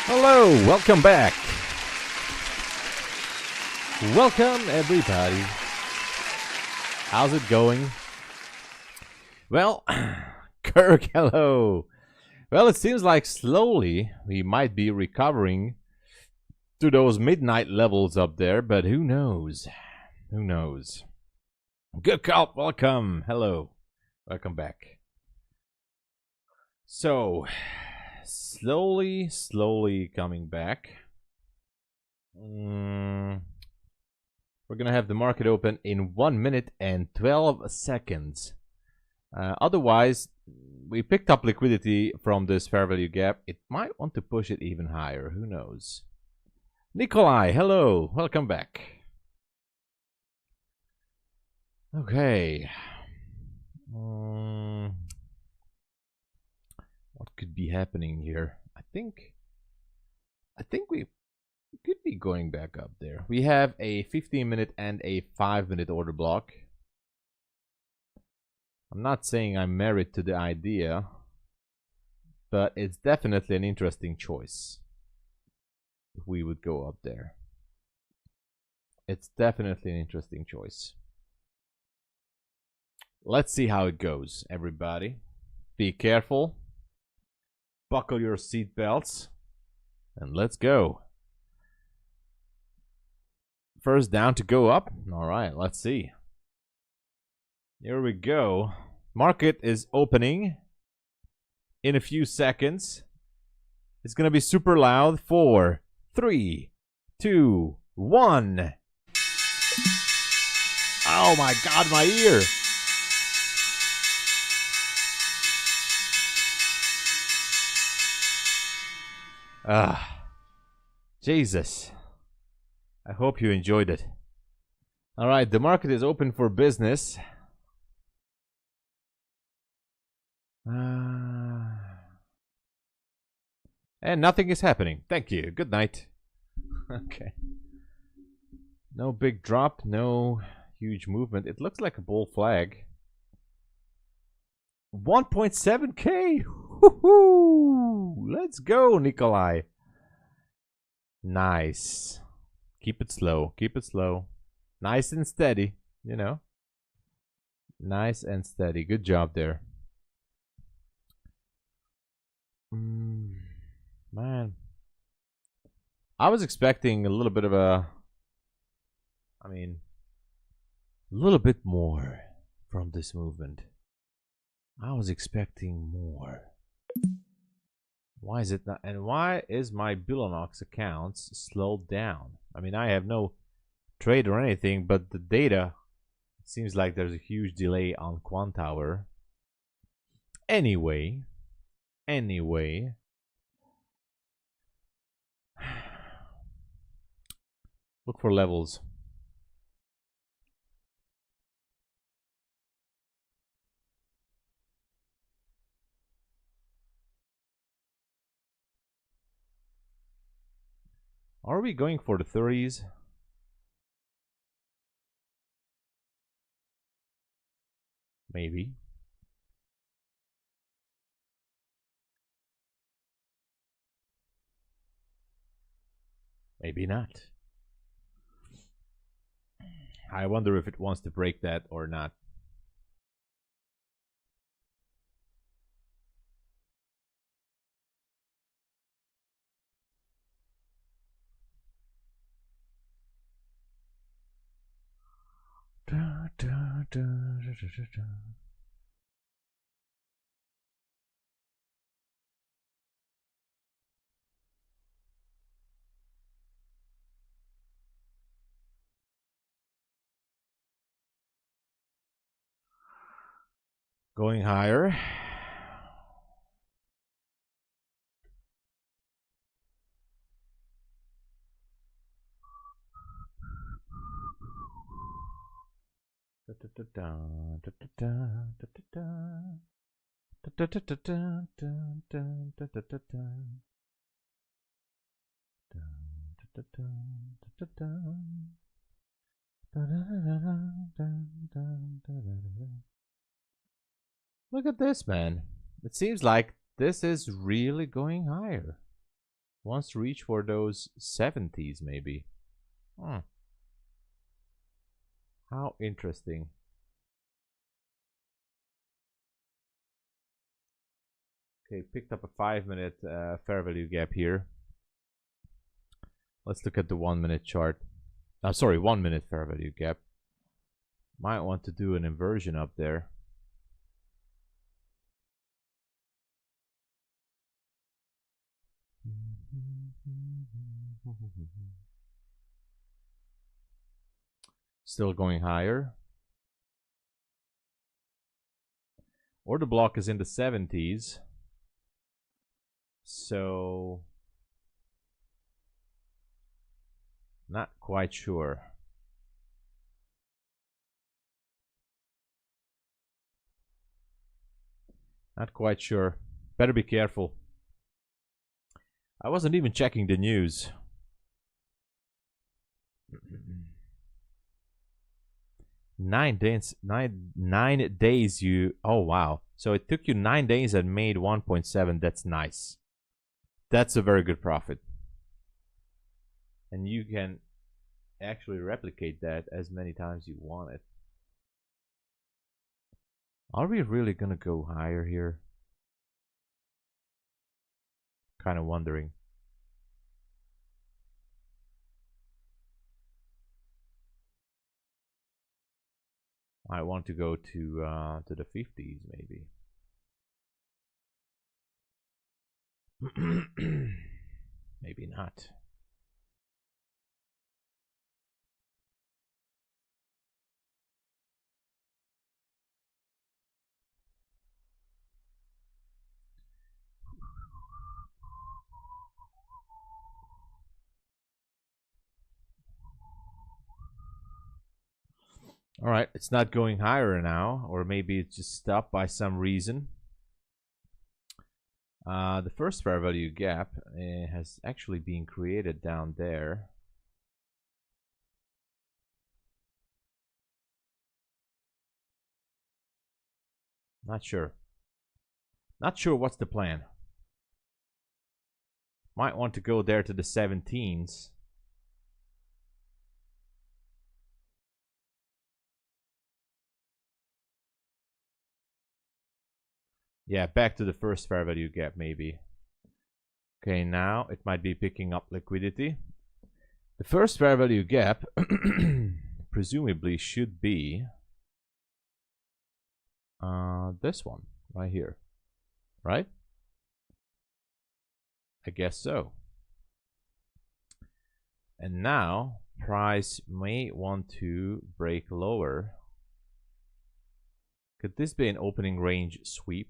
Hello, welcome back. Welcome everybody. How's it going? Well, Kirk, hello. Well, it seems like slowly we might be recovering to those midnight levels up there, but who knows? Who knows? Good call, welcome. Hello. Welcome back. So, slowly coming back. We're gonna have the market open in 1 minute and 12 seconds. Otherwise, we picked up liquidity from this fair value gap. It might want to push it even higher. Who knows? Nikolai, hello. Welcome back. Okay. What could be happening here? I think we could be going back up there. We have a 15-minute and a 5-minute order block. I'm not saying I'm married to the idea, but it's definitely an interesting choice if we would go up there. It's definitely an interesting choice. Let's see how it goes, everybody. Be careful. Buckle your seat belts. And let's go. First down to go up. All right, let's see. Here we go. Market is opening in a few seconds. It's going to be super loud. 4, 3, 2, 1. Oh my God, my ear. Jesus. I hope you enjoyed it. All right, the market is open for business. And nothing is happening. Thank you. Good night. Okay. No big drop, no huge movement. It looks like a bull flag. 1.7K. Woohoo! Let's go, Nikolai. Nice. Keep it slow. Keep it slow. Nice and steady, you know. Nice and steady. Good job there. Man. I was expecting a little bit of a... a little bit more from this movement. I was expecting more. Why is it not? And why is my Bulenox accounts slowed down? I mean, I have no trade or anything, but the data seems like there's a huge delay on Quantower. Anyway. Look for levels. Are we going for the 30s? Maybe. Maybe not. I wonder if it wants to break that or not. Going higher. Look at this, man. It seems like this is really going higher. Wants to reach for those 70s, maybe. How interesting. Okay, picked up a 5-minute fair value gap here. Let's look at the 1-minute chart. Sorry, 1-minute fair value gap. Might want to do an inversion up there. Still going higher. Order block is in the 70s. So not quite sure. Not quite sure. Better be careful. I wasn't even checking the news. 9 days. 9 days. You. Oh wow. So it took you 9 days and made 1.7. That's nice. That's a very good profit. And you can actually replicate that as many times you want it. Are we really gonna go higher here? Kind of wondering. I want to go to the 50s maybe. Maybe not. All right, it's not going higher now, or maybe it's just stopped by some reason. The first fair value gap has actually been created down there. Not sure. Not sure what's the plan. Might want to go there to the 17s. Yeah, back to the first fair value gap maybe. Okay, now it might be picking up liquidity. The first fair value gap presumably should be this one right here, right? I guess so. And now price may want to break lower. Could this be an opening range sweep?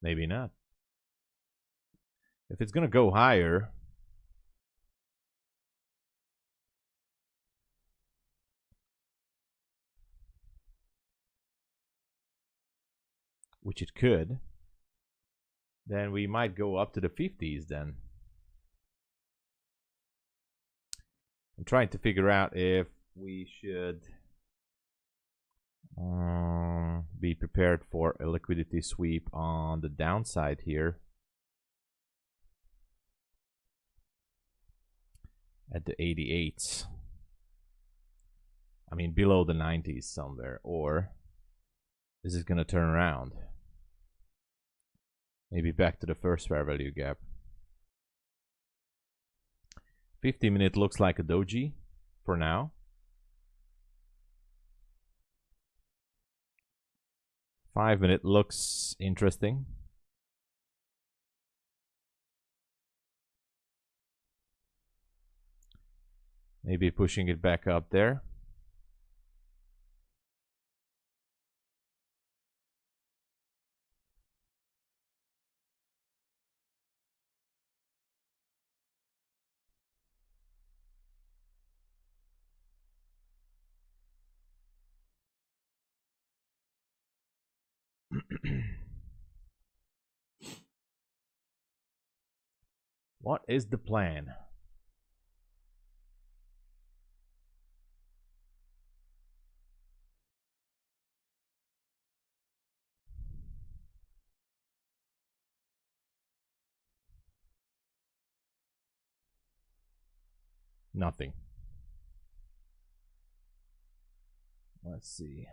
Maybe not. If it's gonna go higher, which it could, then we might go up to the 50s then. I'm trying to figure out if we should be prepared for a liquidity sweep on the downside here at the 88s. I mean below the 90s somewhere, or is it going to turn around? Maybe back to the first fair value gap. 50-minute looks like a doji for now. 5-minute looks interesting. Maybe pushing it back up there. What is the plan? Nothing. Let's see.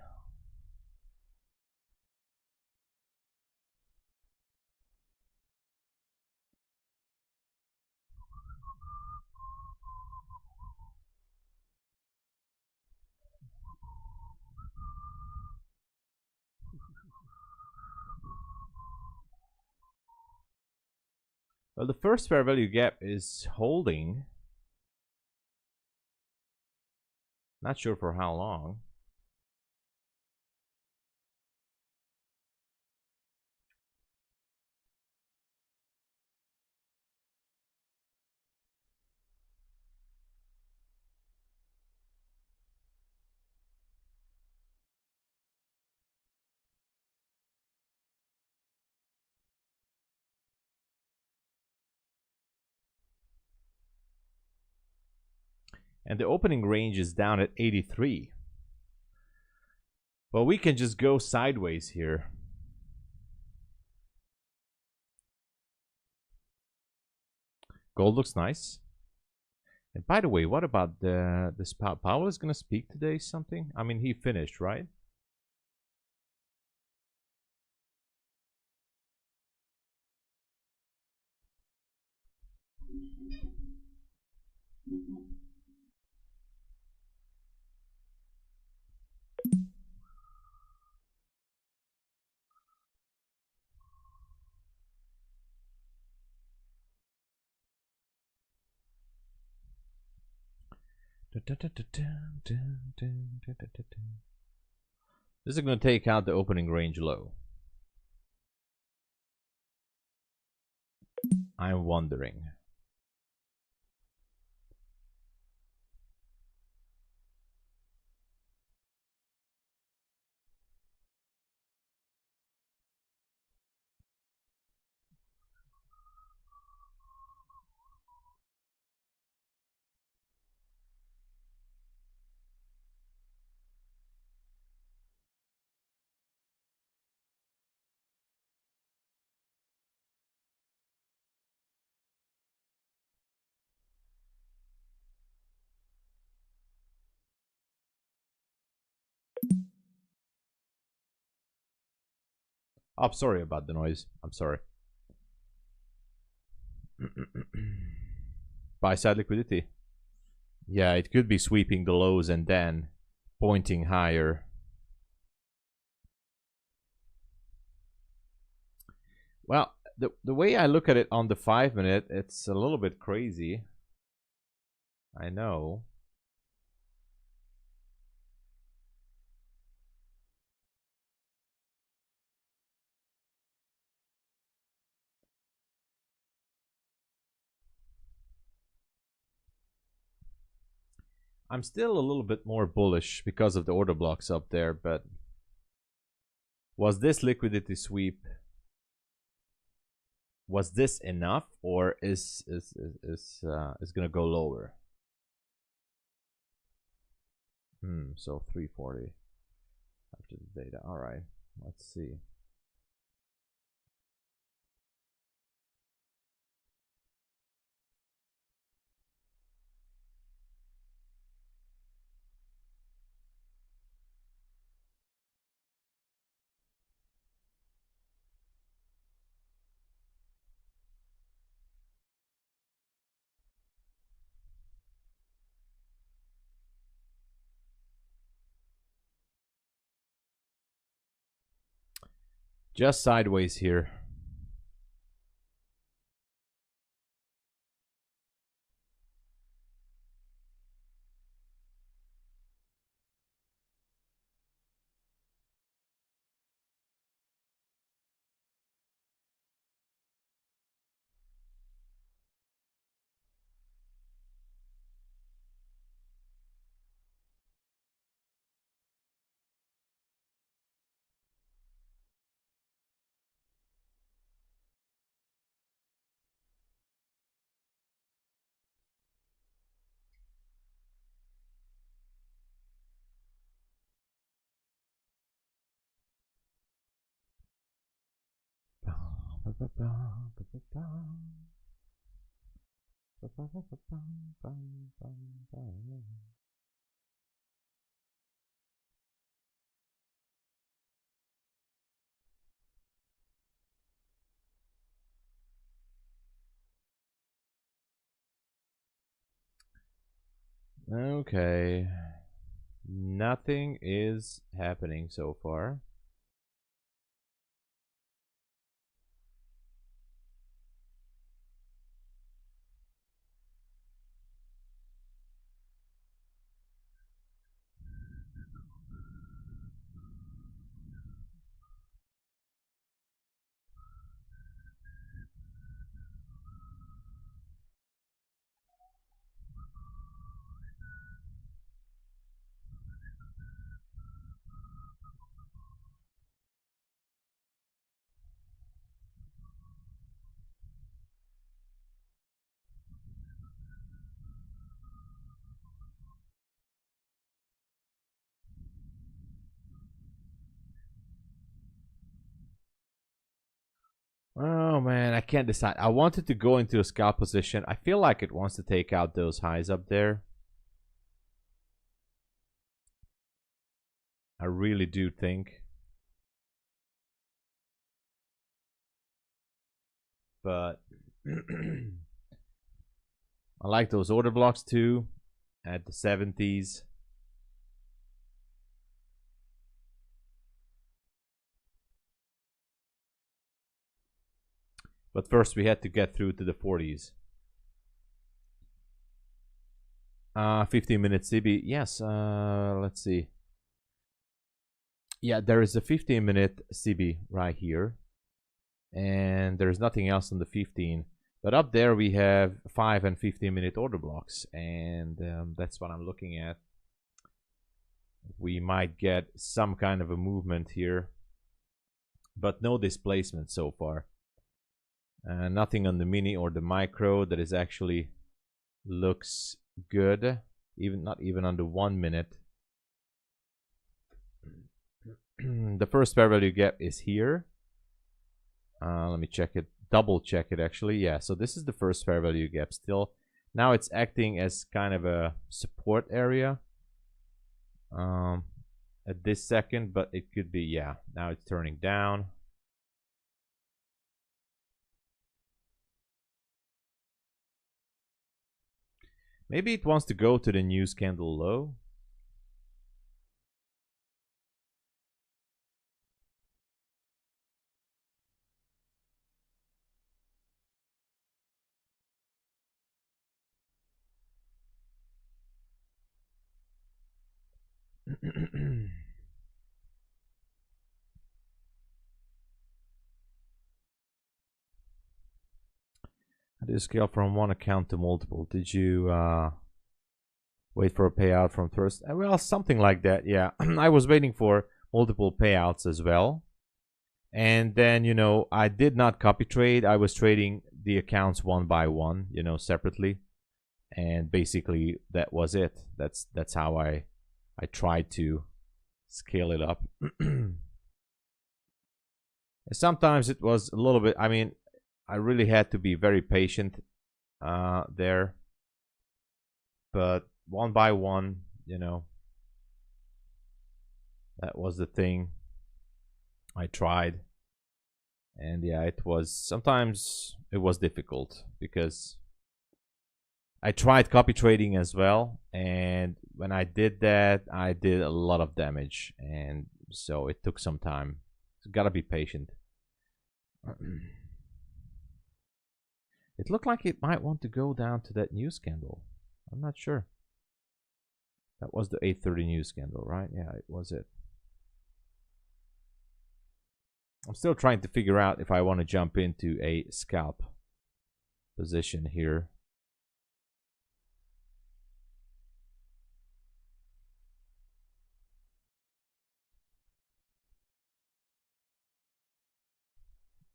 Well, the first fair value gap is holding. Not sure for how long. And the opening range is down at 83. Well, we can just go sideways here. Gold looks nice. And by the way, what about this Powell is going to speak today something? I mean, he finished, right? This is going to take out the opening range low. I'm wondering. Oh, I'm sorry about the noise. I'm sorry. Buy side liquidity. Yeah, it could be sweeping the lows and then pointing higher. Well, the way I look at it on the 5-minute, it's a little bit crazy. I know. I'm still a little bit more bullish because of the order blocks up there, but was this liquidity sweep, was this enough, or is gonna go lower? So 340 after the data. All right, let's see. Just sideways here. Okay. Nothing is happening so far. Oh man, I can't decide. I wanted to go into a scalp position. I feel like it wants to take out those highs up there. I really do think. But I like those order blocks too at the 70s. But first we had to get through to the 40s. 15-minute CB. Yes, let's see. Yeah, there is a 15-minute CB right here. And there's nothing else on the 15. But up there we have 5 and 15-minute order blocks. And that's what I'm looking at. We might get some kind of a movement here. But no displacement so far. Nothing on the mini or the micro that is actually looks good. Not even on the 1 minute. The first fair value gap is here. Let me check it. Double check it actually. Yeah, so this is the first fair value gap still. Now it's acting as kind of a support area at this second, but it could be, yeah, now it's turning down. Maybe it wants to go to the news candle low. How do you scale from one account to multiple? Did you wait for a payout from first? Well, something like that, yeah. I was waiting for multiple payouts as well. And then, you know, I did not copy trade. I was trading the accounts one by one, you know, separately. And basically that was it. That's how I tried to scale it up. Sometimes it was a little bit, I mean, I really had to be very patient there. But one by one, you know, that was the thing I tried. And yeah, it was, sometimes it was difficult because I tried copy trading as well, and when I did that, I did a lot of damage, and so it took some time. So gotta be patient. It looked like it might want to go down to that news candle. I'm not sure. That was the 8:30 news candle, right? Yeah, it was it. I'm still trying to figure out if I want to jump into a scalp position here.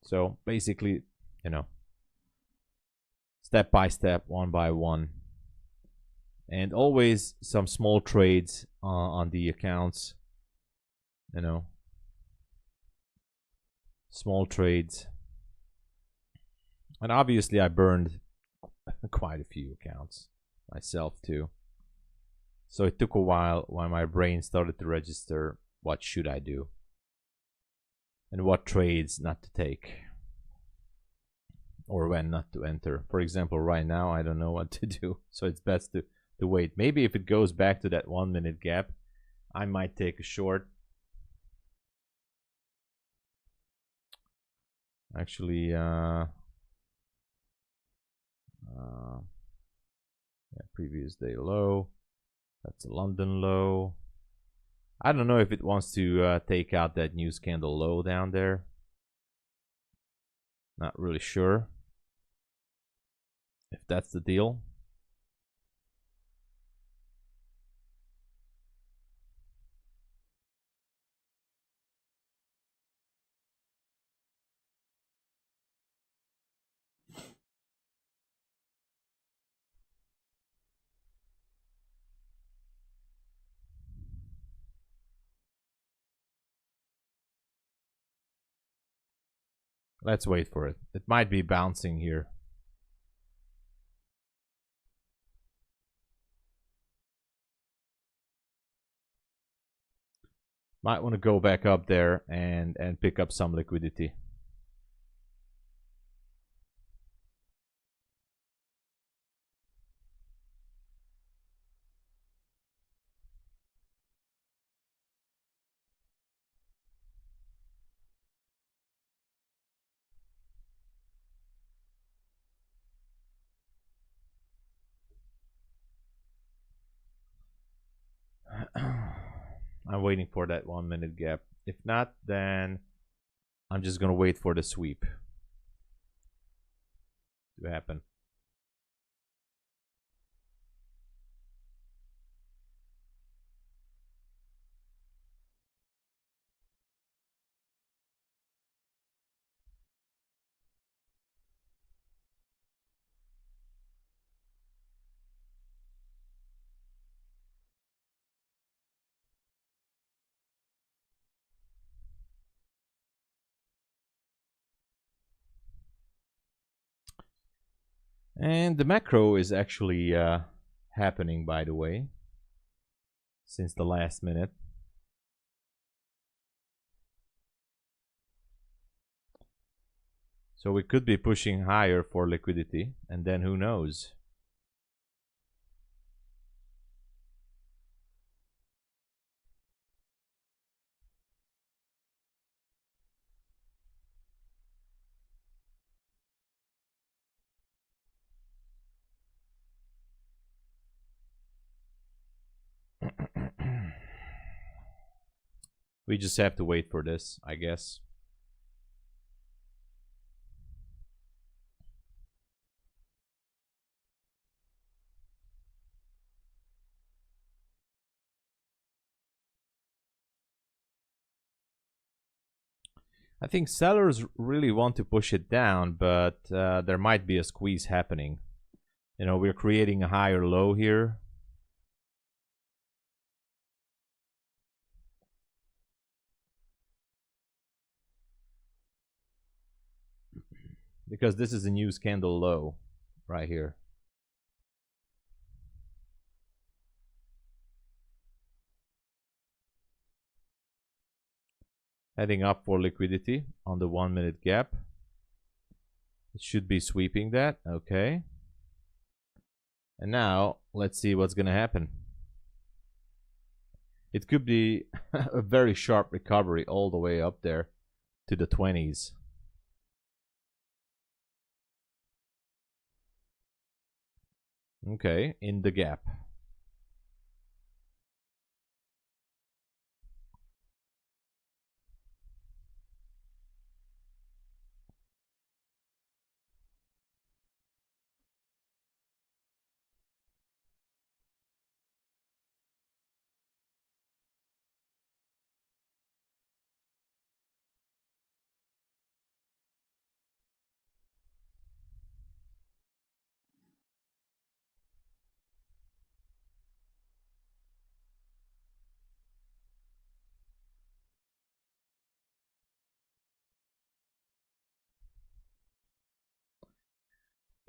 So basically, you know, step by step, one by one, and always some small trades on the accounts, you know, small trades. And obviously I burned quite a few accounts myself too. So it took a while my brain started to register what should I do and what trades not to take or when not to enter. For example, right now I don't know what to do, so it's best to wait. Maybe if it goes back to that 1 minute gap, I might take a short. Actually, previous day low. That's a London low. I don't know if it wants to take out that news candle low down there. Not really sure if that's the deal. Let's wait for it. It might be bouncing here. Might want to go back up there and pick up some liquidity. I'm waiting for that 1 minute gap. If not, then I'm just gonna wait for the sweep to happen. And the macro is actually happening, by the way, since the last minute. So we could be pushing higher for liquidity, and then who knows? We just have to wait for this, I guess. I think sellers really want to push it down, but there might be a squeeze happening. You know, we're creating a higher low here. Because this is a news candle low right here. Heading up for liquidity on the 1 minute gap. It should be sweeping that. Okay. And now let's see what's gonna happen. It could be a very sharp recovery all the way up there to the 20s. Okay, in the gap.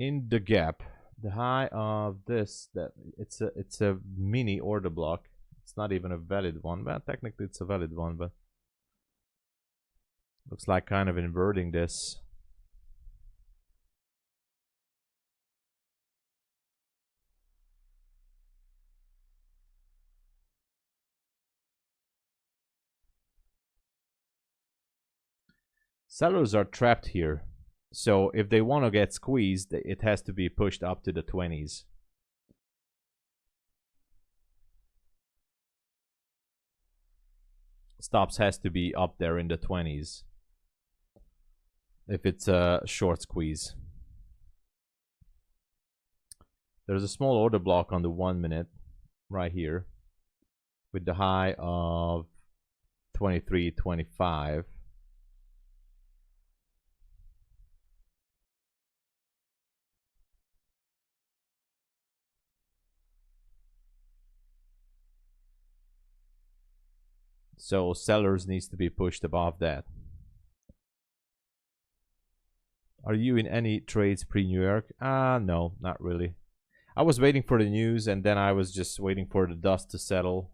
In the gap. The high of this, that it's a mini order block. It's not even a valid one, but technically it's a valid one, but looks like kind of inverting this. Sellers are trapped here. So if they want to get squeezed, it has to be pushed up to the 20s. Stops has to be up there in the 20s if it's a short squeeze. There's a small order block on the 1 minute right here with the high of 23.25. So sellers needs to be pushed above that. Are you in any trades pre-New York? No, not really. I was waiting for the news and then I was just waiting for the dust to settle.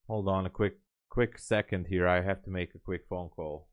Hold on a quick second here. I have to make a quick phone call.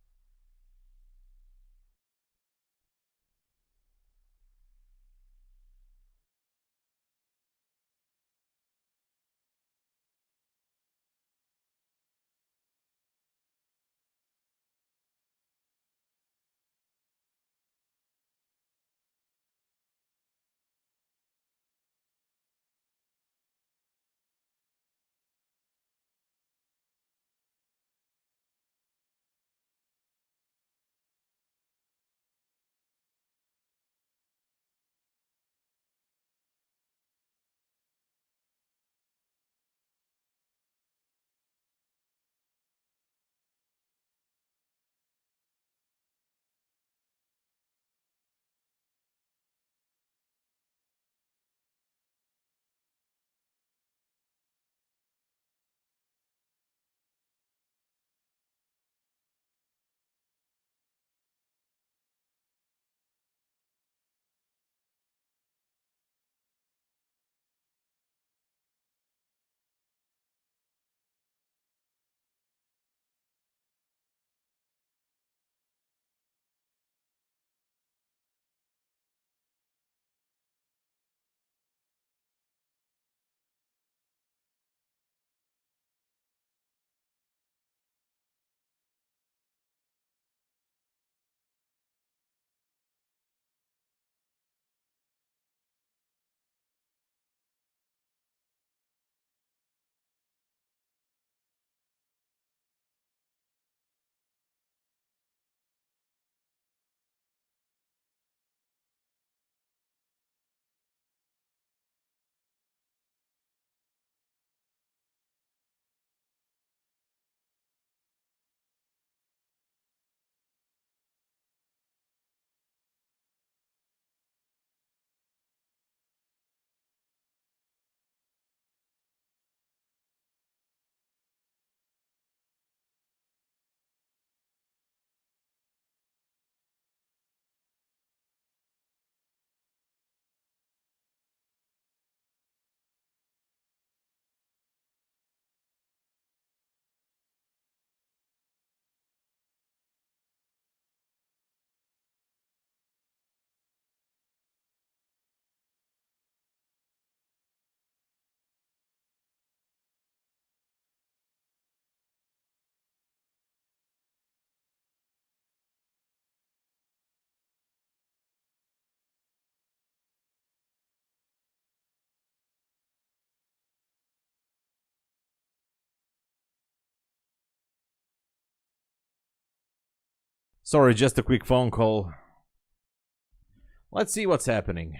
Sorry, just a quick phone call. Let's see what's happening.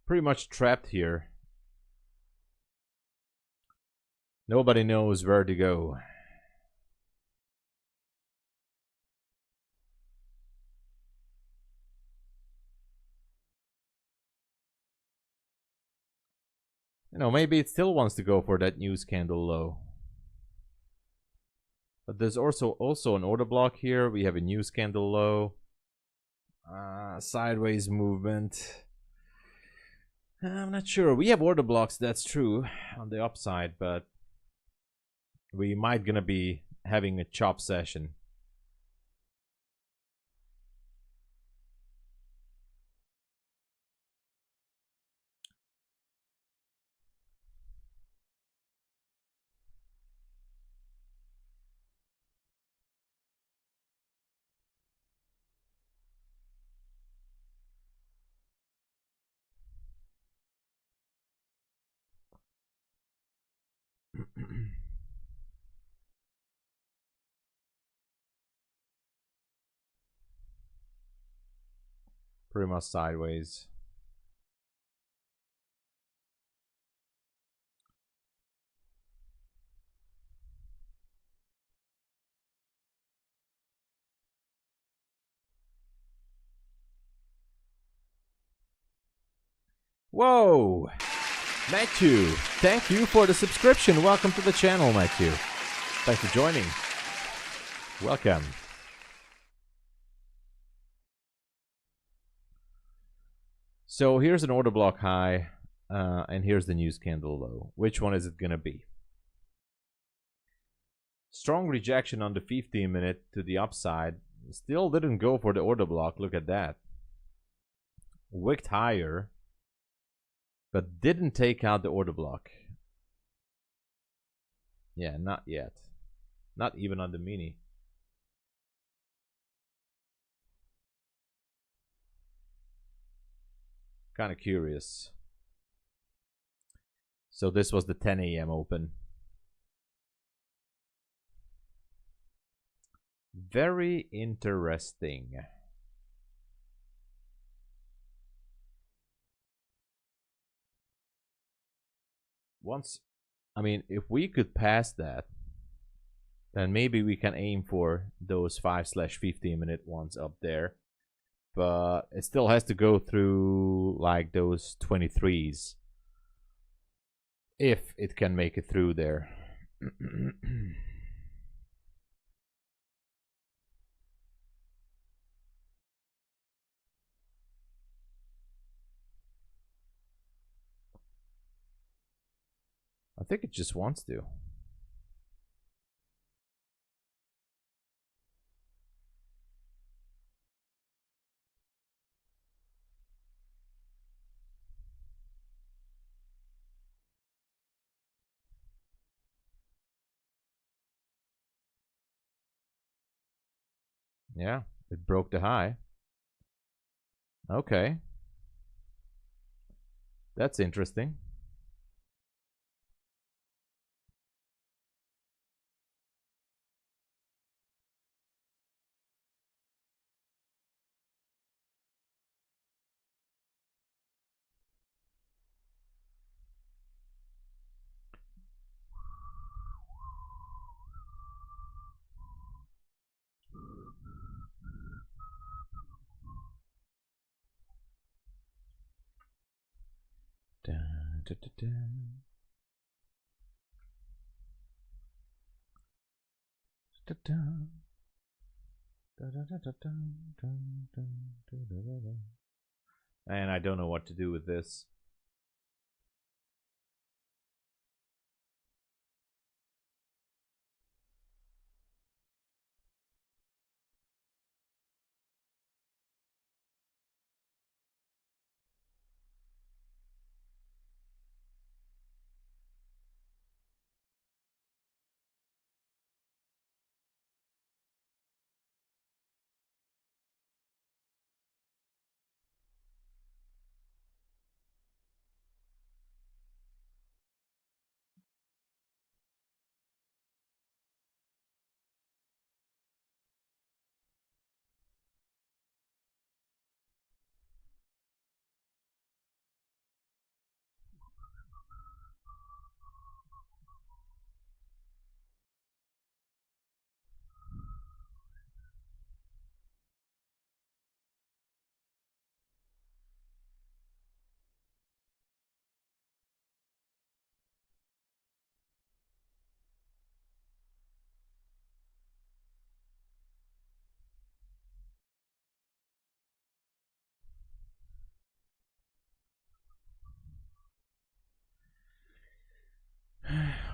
Pretty much trapped here. Nobody knows where to go. You know, maybe it still wants to go for that news candle low. But there's also an order block here. We have a news candle low. Sideways movement. I'm not sure. We have order blocks, that's true, on the upside, but we might gonna be having a chop session. Pretty much sideways. Whoa! Matthew, thank you for the subscription. Welcome to the channel, Matthew. Thanks for joining. Welcome. So here's an order block high, and here's the news candle low. Which one is it gonna be? Strong rejection on the 15-minute to the upside. Still didn't go for the order block. Look at that. Wicked higher, but didn't take out the order block. Yeah, not yet. Not even on the mini. Kind of curious. So this was the 10 a.m. open. Very interesting. I mean, if we could pass that, then maybe we can aim for those 5/15-minute ones up there. But it still has to go through like those 23s. If it can make it through there. I think it just wants to. Yeah, it broke the high. Okay. That's interesting. Dun, dun, dun, dun. Dun, dun. Dun, dun, dun, dun, dun, dun, dun, dun, dun, dun. And I don't know what to do with this.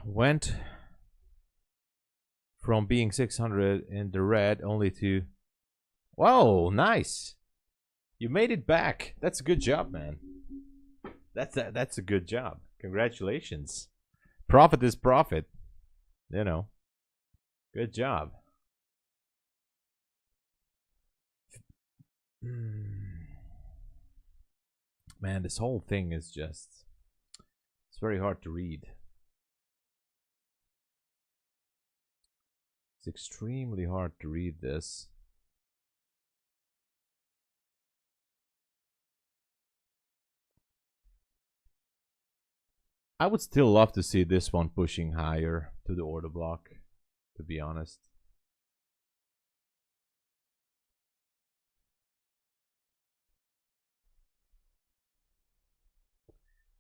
went from being 600 in the red only to, whoa, nice. You made it back. That's a good job, man. That's a good job. Congratulations. Profit is profit. You know. Good job. Man, this whole thing is just, it's very hard to read. It's extremely hard to read this. I would still love to see this one pushing higher to the order block, to be honest.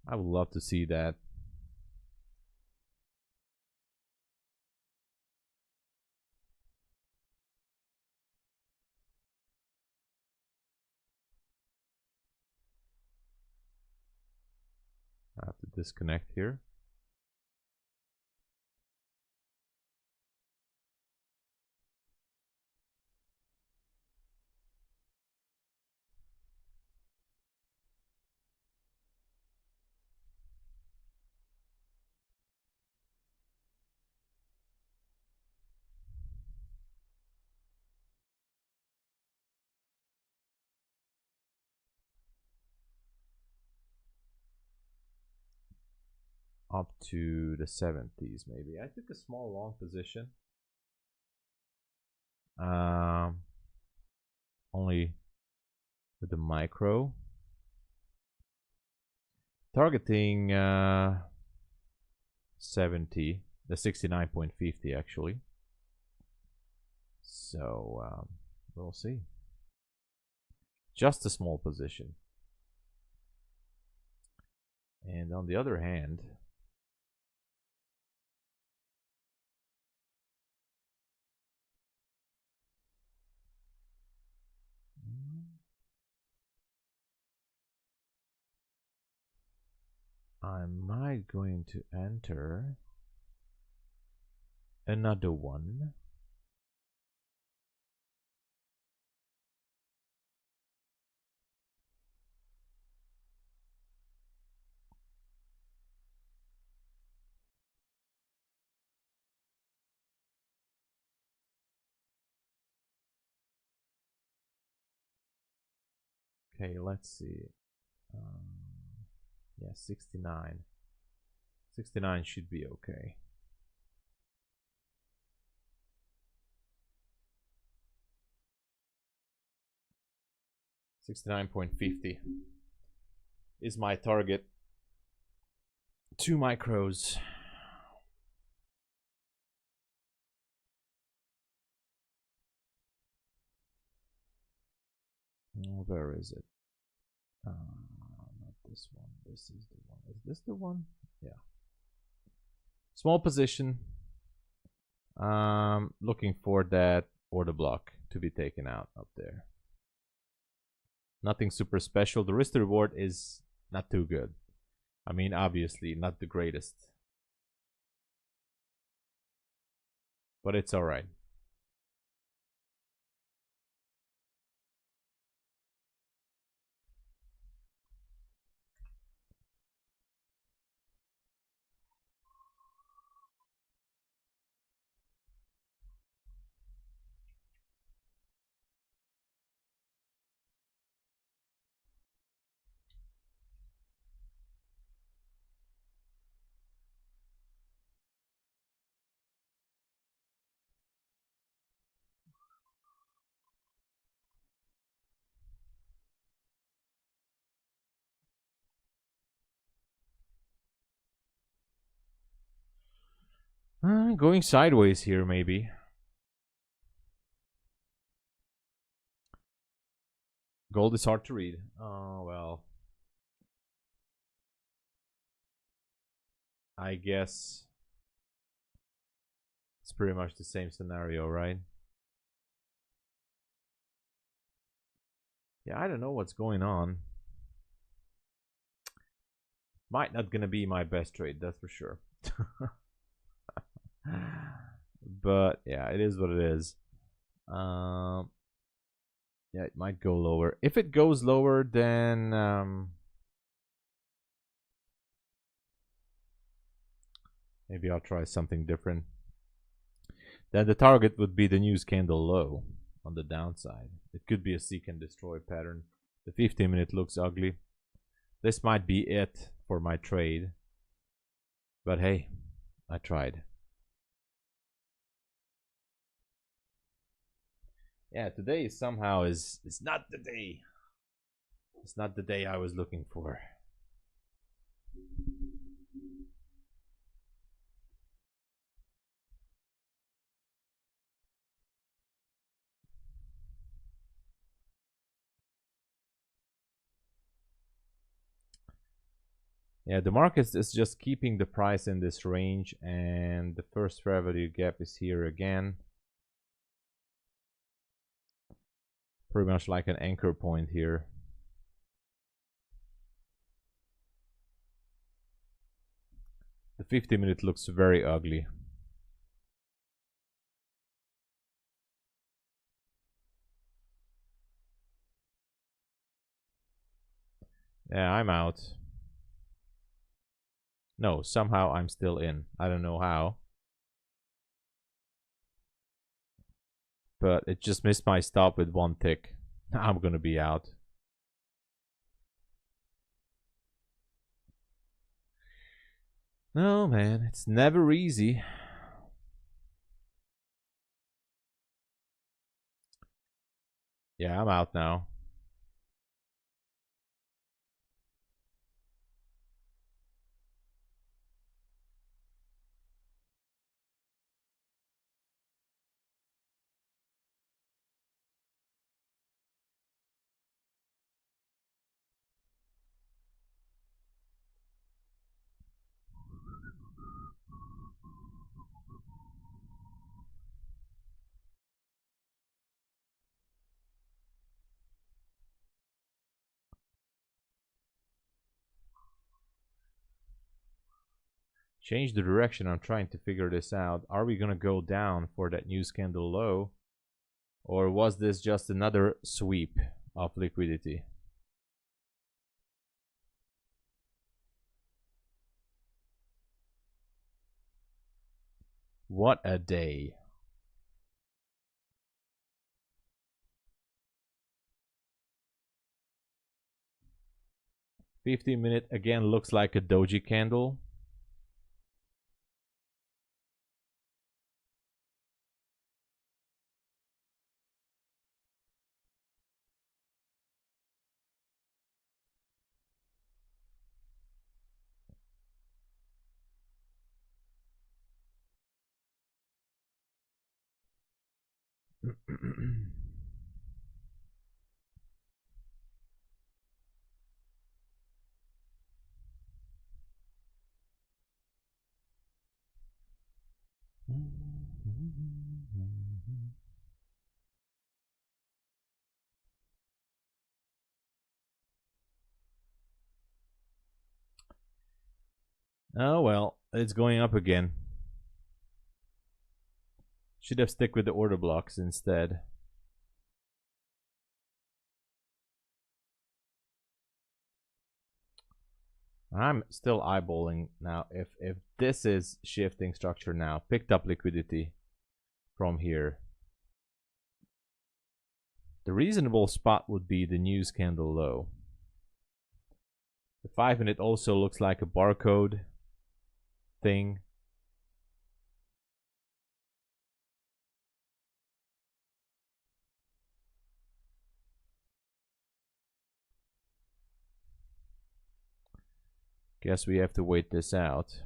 I would love to see that. I have to disconnect here. Up to the 70s maybe. I took a small long position. Only with the micro. Targeting 70, the 69.50 actually. So we'll see. Just a small position. And on the other hand, I might going to enter another one. Okay, let's see. Yeah, 69. 69 should be okay. $69.50 is my target. 2 micros. Where is it? Not this one. This is the one. Is this the one? Yeah. Small position. Looking for that order block to be taken out up there. Nothing super special. The risk to reward is not too good. I mean, obviously not the greatest, but it's all right. Going sideways here, maybe. Gold is hard to read. Oh, well. I guess it's pretty much the same scenario, right? Yeah, I don't know what's going on. Might not gonna be my best trade, that's for sure. But yeah, it is what it is. Yeah, it might go lower. If it goes lower, then maybe I'll try something different. Then the target would be the news candle low on the downside. It could be a seek and destroy pattern. The 15-minute looks ugly. This might be it for my trade. But hey, I tried. Yeah, today somehow is not the day. It's not the day I was looking for. Yeah, the market is just keeping the price in this range, and the first fair value gap is here again. Pretty much like an anchor point here. The 50-minute looks very ugly. Yeah, I'm out. No, somehow I'm still in. I don't know how. But it just missed my stop with one tick. I'm gonna be out. No, man, it's never easy. Yeah, I'm out now. Change the direction. I'm trying to figure this out. Are we gonna go down for that news candle low? Or was this just another sweep of liquidity? What a day. $15-minute again looks like a doji candle. Oh well, it's going up again. Should have stick with the order blocks instead. I'm still eyeballing now. If this is shifting structure now, picked up liquidity from here. The reasonable spot would be the news candle low. The 5-minute also looks like a barcode thing. Guess we have to wait this out.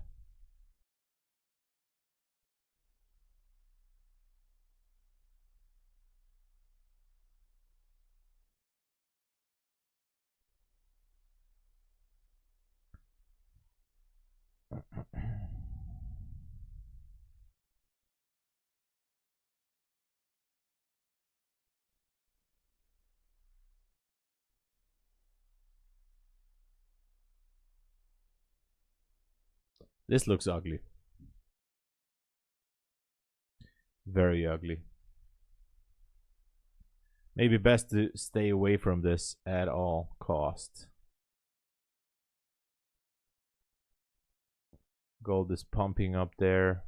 This looks ugly. very ugly. Maybe best to stay away from this at all costs. Gold is pumping up there.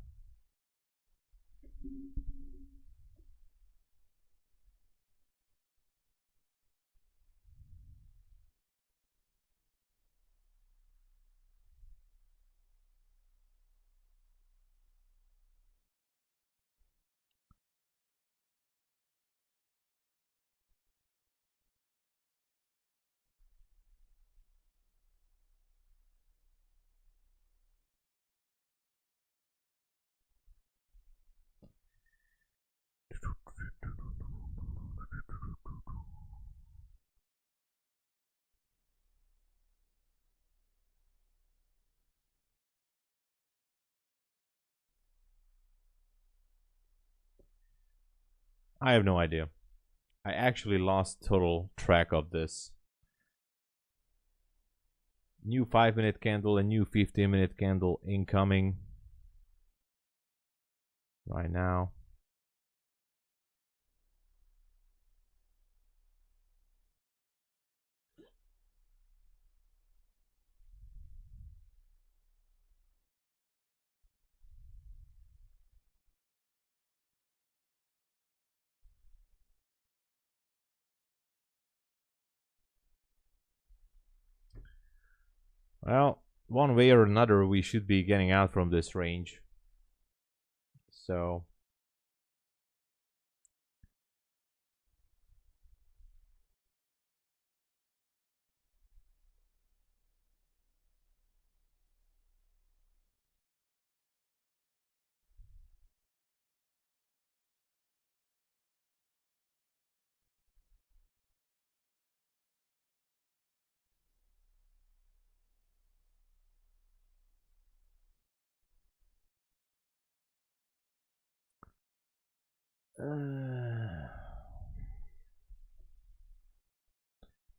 I have no idea. I actually lost total track of this. New 5-minute candle, a new 15-minute candle incoming right now. Well, one way or another, we should be getting out from this range. So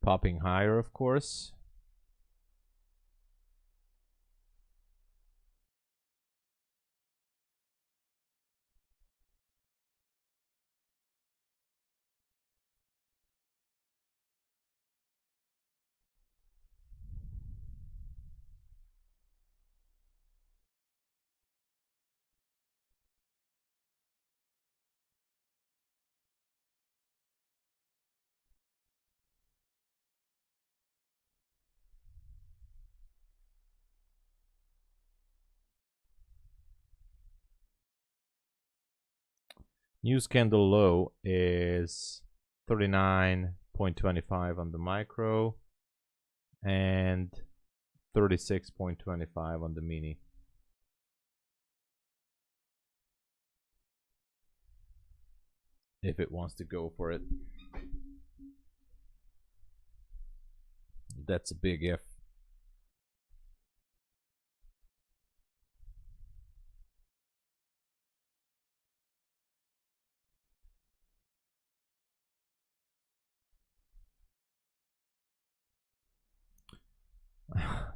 popping higher, of course. News candle low is 39.25 on the micro and 36.25 on the mini. If it wants to go for it. That's a big if.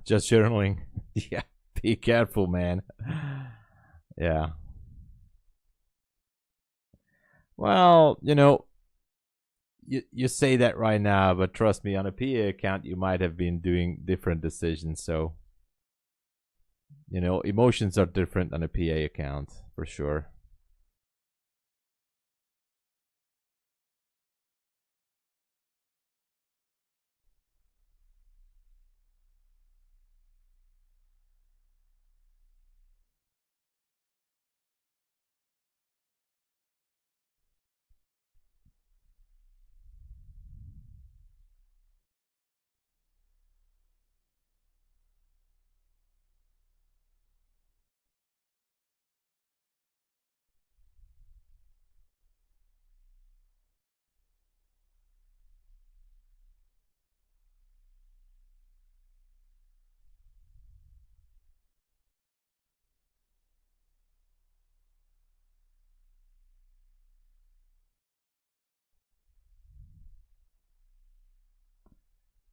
Just journaling. Yeah, be careful, man. Yeah. Well, you know, you say that right now, but trust me, on a PA account, you might have been doing different decisions. So, you know, emotions are different on a PA account for sure.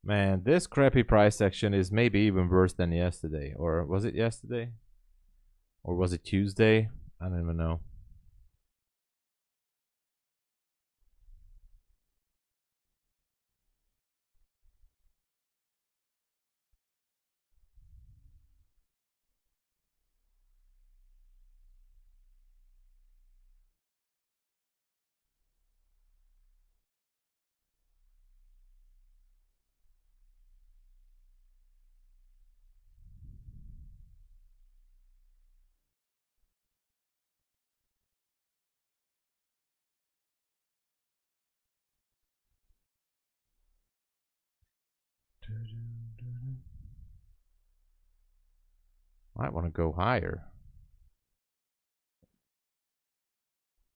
Man, this crappy price action is maybe even worse than yesterday. Or was it yesterday? Or was it Tuesday? I don't even know. Might want to go higher.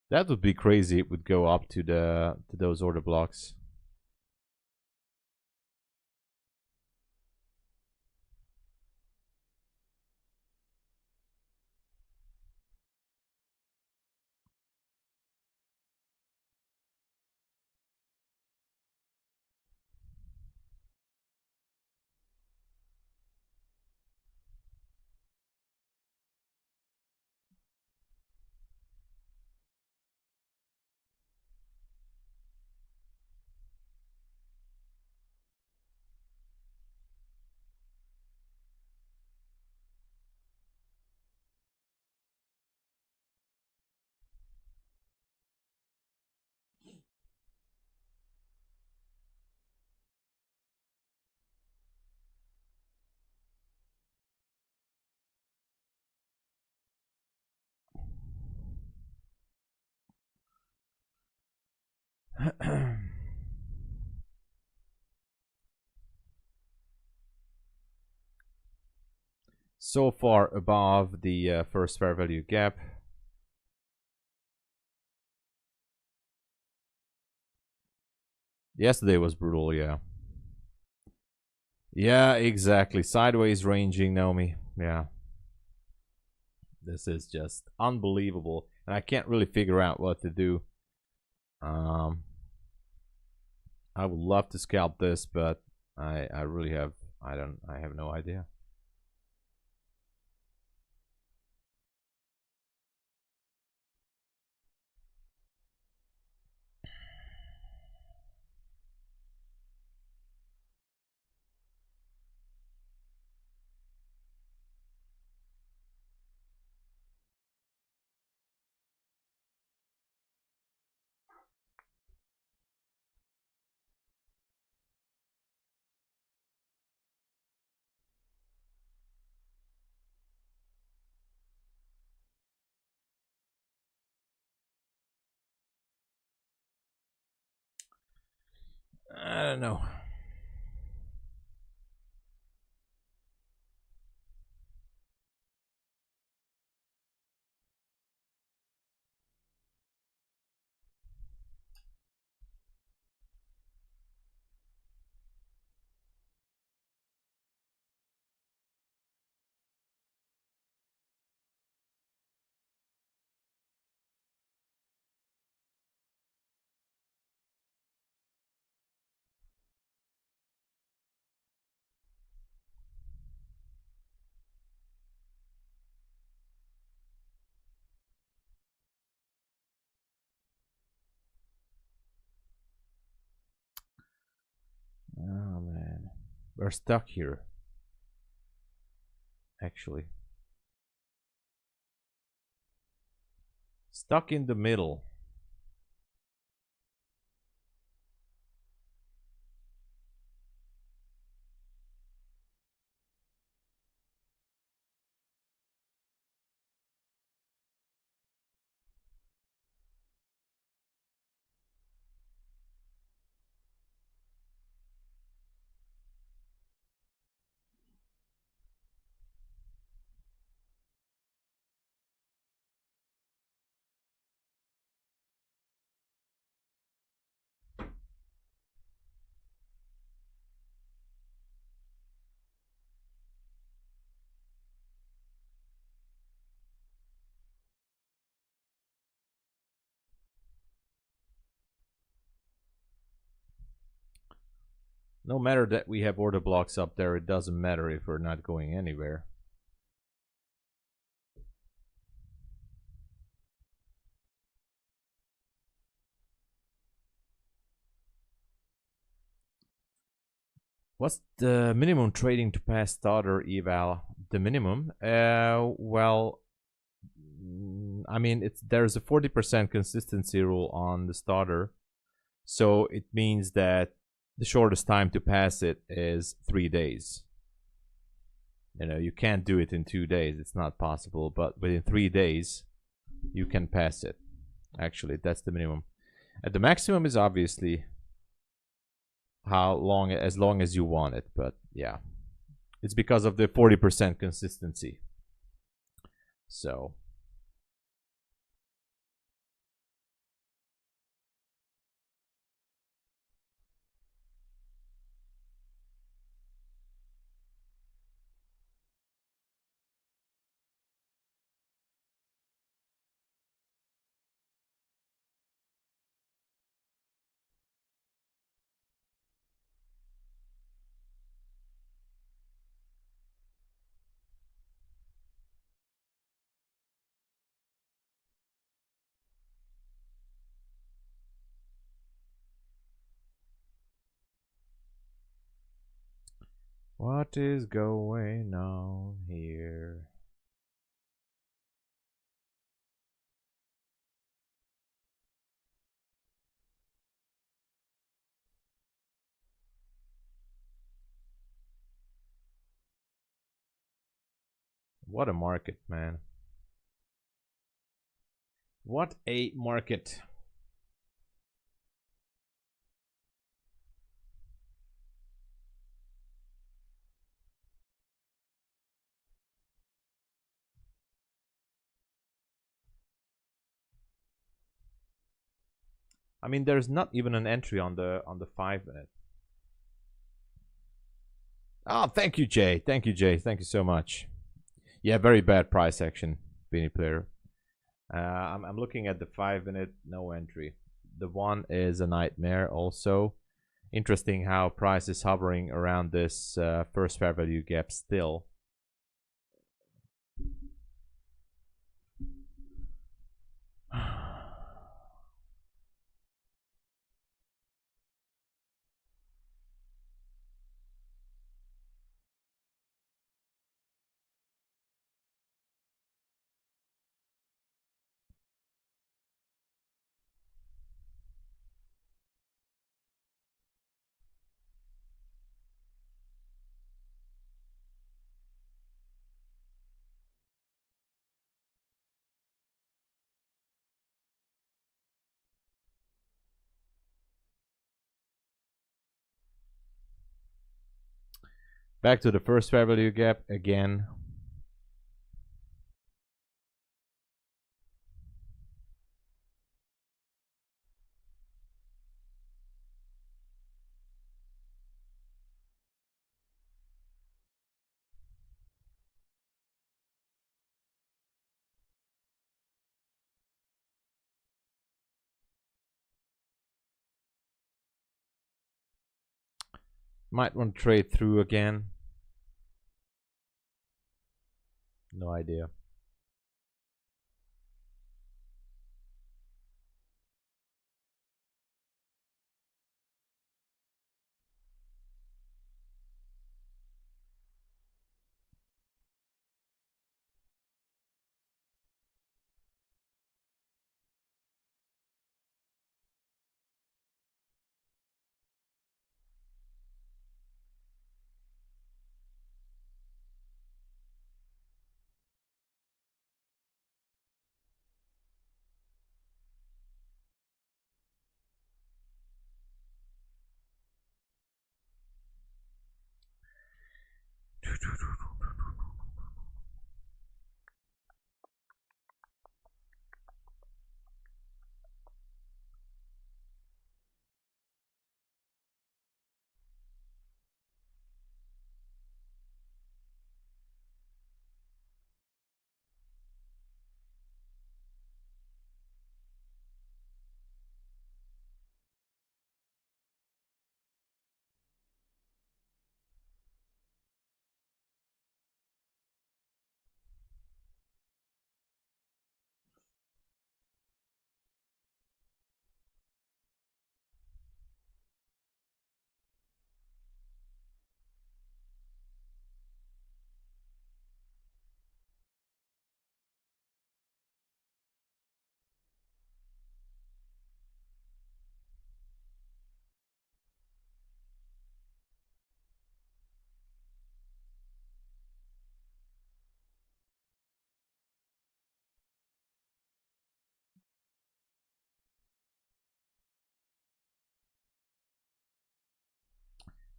That would be crazy. It would go up to those order blocks. So far above the first fair value gap. Yesterday was brutal, yeah. Yeah, exactly. Sideways ranging, Naomi. Yeah. This is just unbelievable. And I can't really figure out what to do. I would love to scalp this, but I really have I have no idea. I don't know. Oh man. We're stuck here. Actually. Stuck in the middle. No matter that we have order blocks up there, it doesn't matter if we're not going anywhere. What's the minimum trading to pass starter eval? The minimum? Well, I mean, there's a 40% consistency rule on the starter, so it means that the shortest time to pass it is 3 days. You know, you can't do it in 2 days. It's not possible. But within 3 days, you can pass it. Actually, that's the minimum. And the maximum is obviously how long, as long as you want it. But yeah, it's because of the 40% consistency. So what is going on here? What a market, man. What a market. I mean, there's not even an entry on the 5-minute. Oh, thank you, Jay. Thank you, Jay. Thank you so much. Yeah, very bad price action, Beanie Player. I'm looking at the 5-minute, no entry. The one is a nightmare also. Interesting how price is hovering around this first fair value gap still. Back to the first fair value gap again. Might want to trade through again. No idea.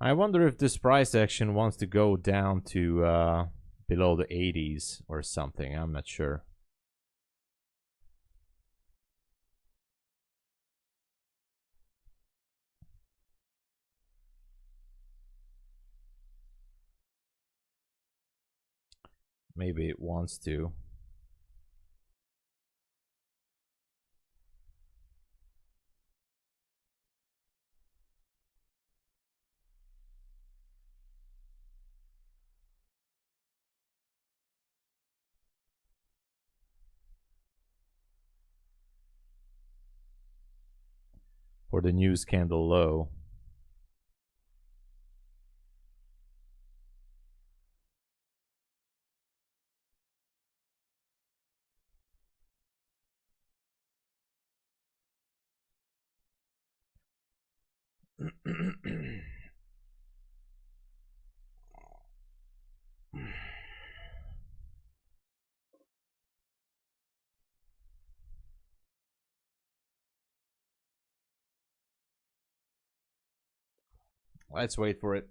I wonder if this price action wants to go down to below the 80s or something. I'm not sure. Maybe it wants to. For the news candle low. Let's wait for it.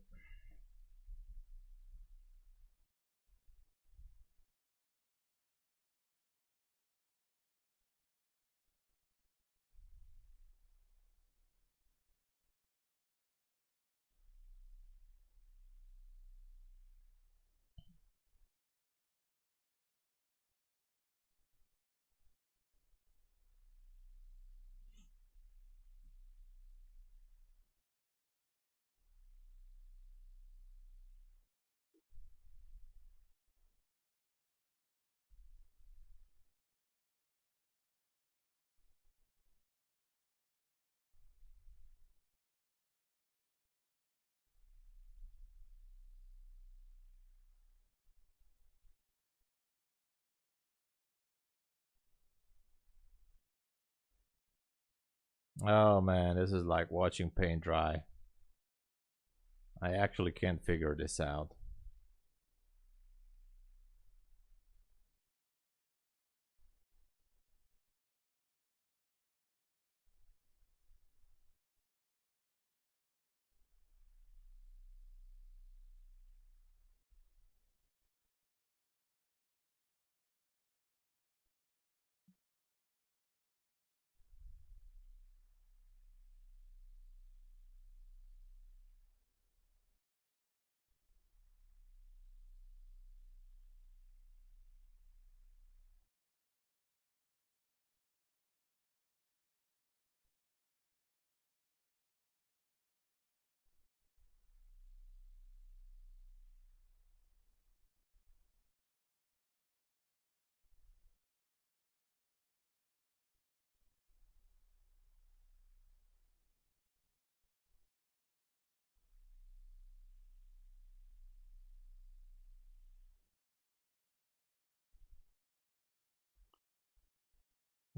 Oh man, this is like watching paint dry. I actually can't figure this out.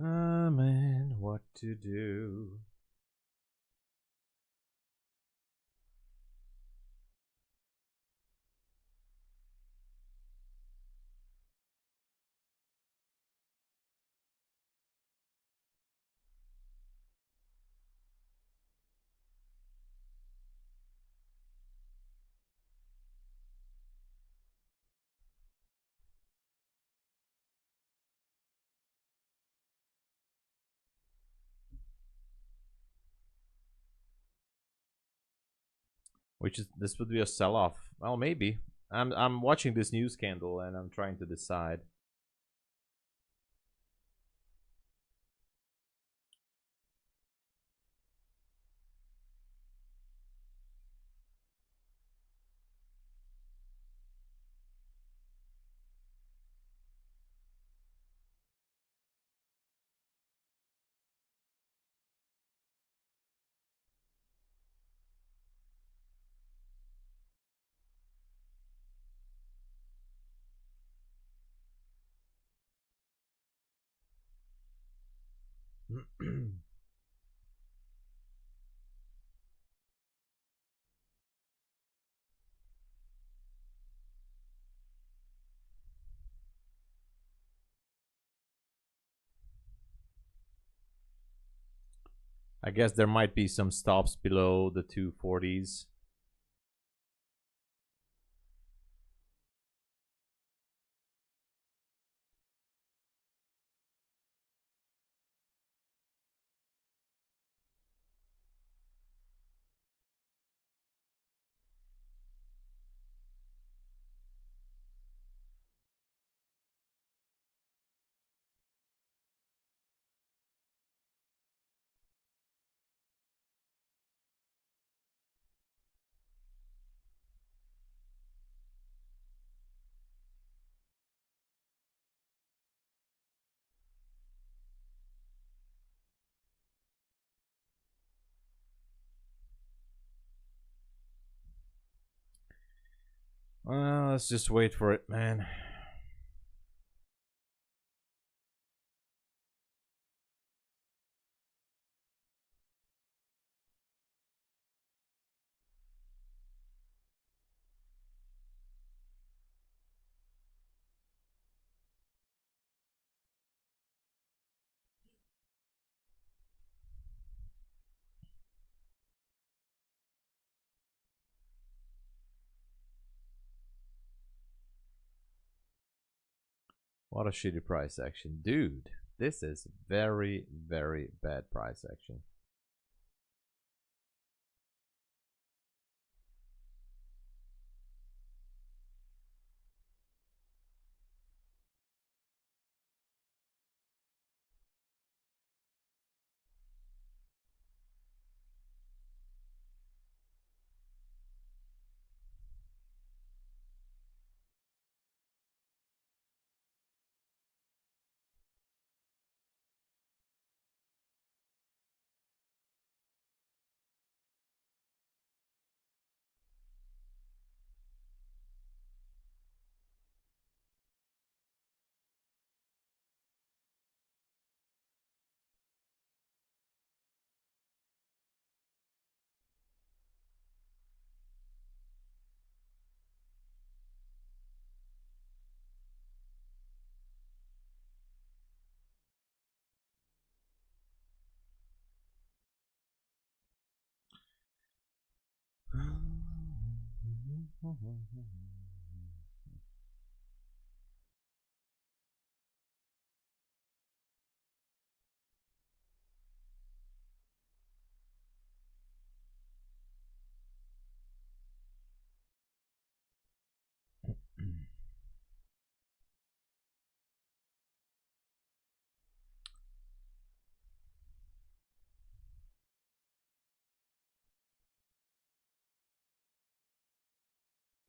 Ah man, what to do? Which is this would be a sell-off. Well, maybe. I'm watching this news candle and I'm trying to decide. I guess there might be some stops below the 240s. Let's just wait for it, man. What a shitty price action. Dude, this is very, very bad price action.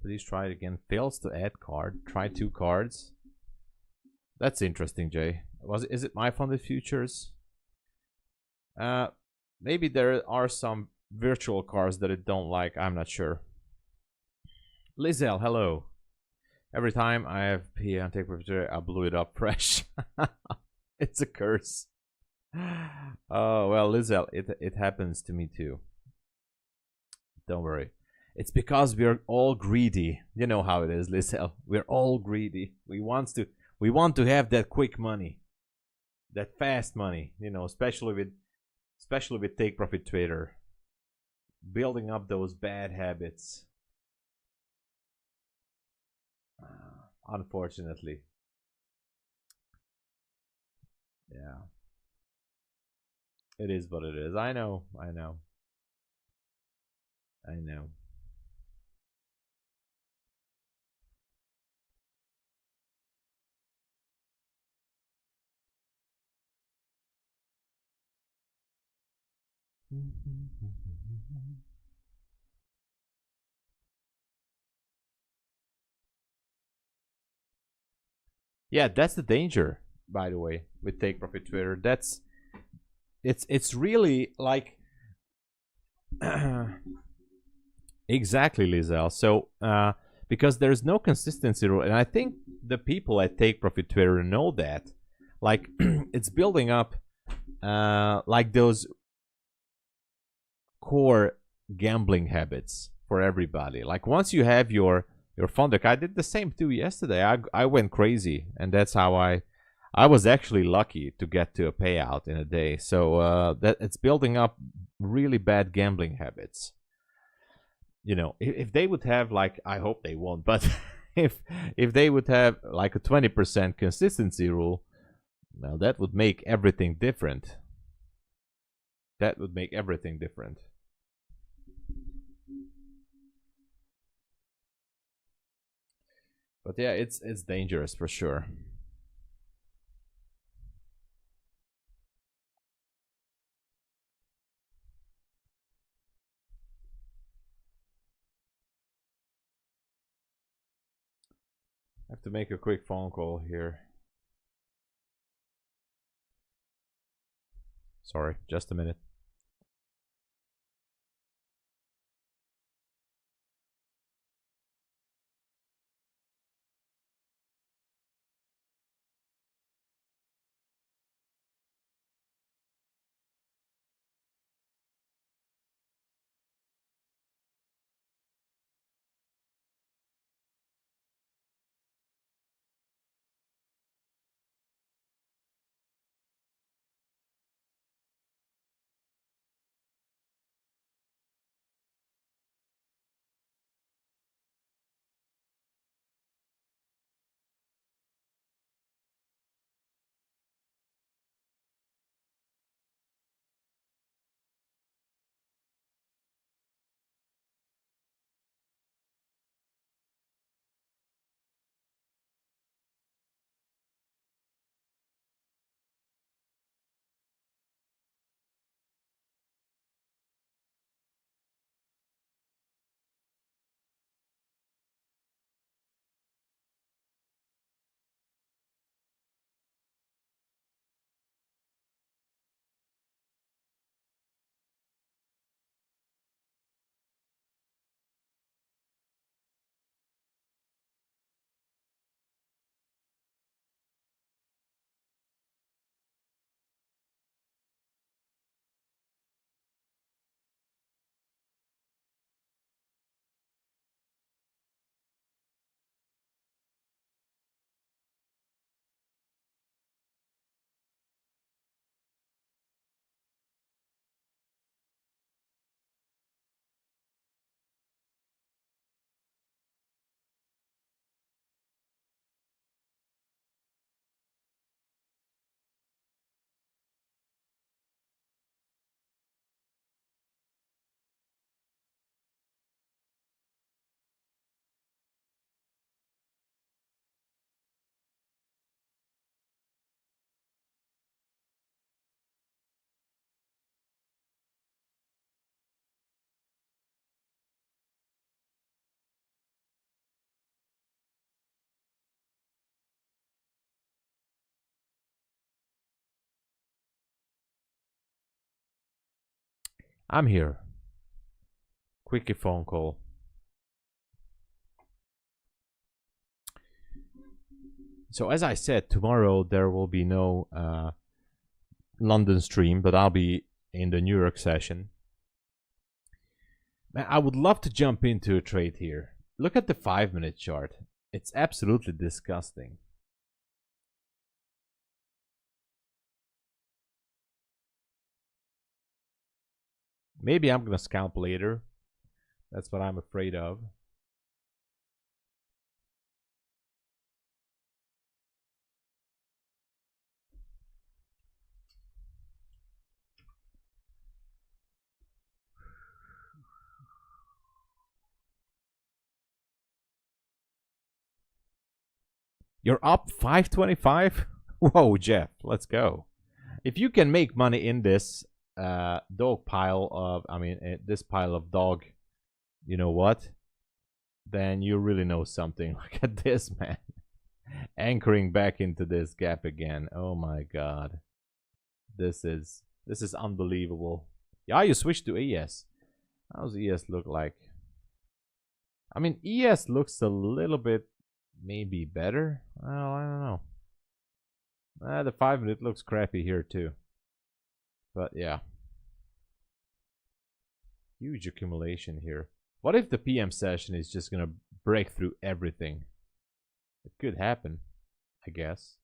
Please try it again. Fails to add card. Try 2 cards. That's interesting, Jay. Is it MyFundedFutures? Maybe there are some virtual cards that it don't like. I'm not sure. Lizelle, hello. Every time I have P on take profit, I blew it up fresh. It's a curse. Oh well, Lizelle, it happens to me too. Don't worry. It's because we're all greedy. You know how it is, Lizelle. We're all greedy. We want to have that quick money, that fast money. You know, especially with Take Profit Trader, building up those bad habits. Unfortunately, yeah, it is what it is. I know. Yeah, that's the danger, by the way, with Take Profit Twitter. It's really like exactly, Lizelle. So because there's no consistency rule, and I think the people at Take Profit Twitter know that. Like it's building up like those core gambling habits for everybody. Like once you have your funded, I did the same too yesterday. I went crazy, and that's how I was actually lucky to get to a payout in a day. So that it's building up really bad gambling habits. You know, if they would have, like, I hope they won't, but if they would have like a 20% consistency rule, well, that would make everything different. That would make everything different. But yeah, it's dangerous for sure. I have to make a quick phone call here. Sorry, just a minute. I'm here. Quickie phone call. So as I said, tomorrow there will be no London stream, but I'll be in the New York session. Man, I would love to jump into a trade here. Look at the 5-minute chart. It's absolutely disgusting. Maybe I'm gonna scalp later. That's what I'm afraid of. You're up 525? Whoa, Jeff, let's go. If you can make money in this dog pile of, this pile of dog, you know what? Then you really know something. Look at this, man. Anchoring back into this gap again. Oh my god. This is unbelievable. Yeah, you switched to ES. How's ES look like? I mean, ES looks a little bit maybe better. Well, I don't know. The 5-minute looks crappy here too. But yeah. Huge accumulation here. What if the PM session is just gonna break through everything? It could happen, I guess.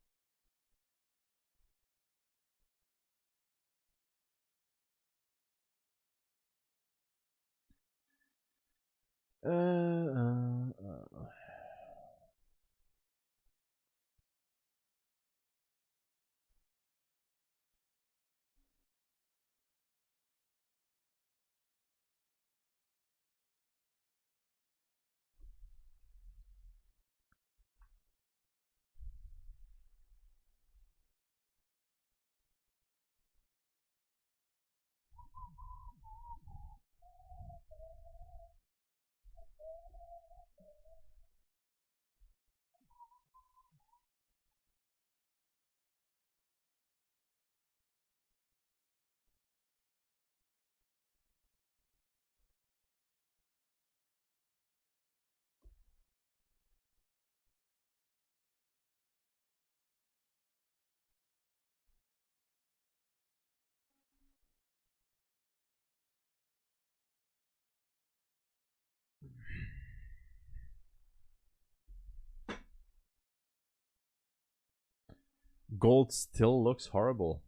Gold still looks horrible.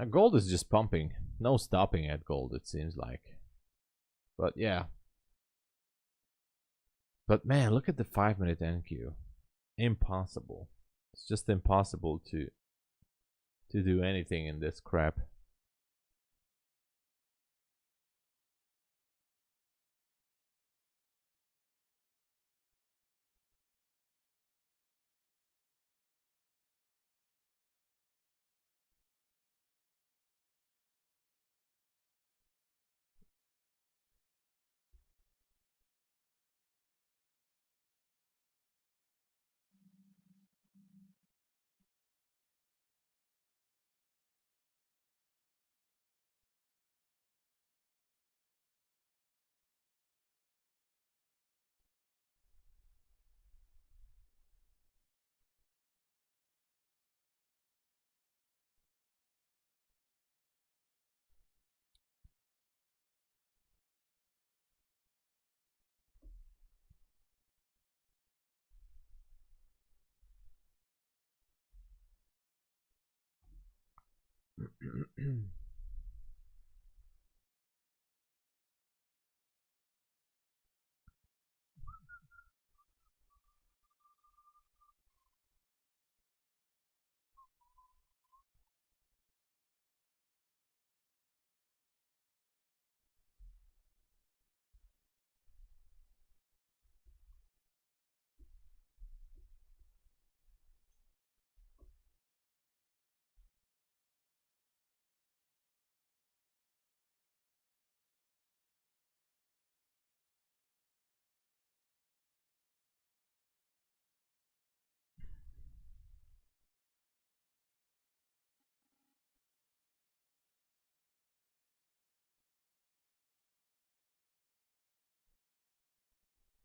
Gold is just pumping. No stopping at gold, it seems like. But yeah. But man, look at the 5-minute NQ. Impossible. It's just impossible to do anything in this crap.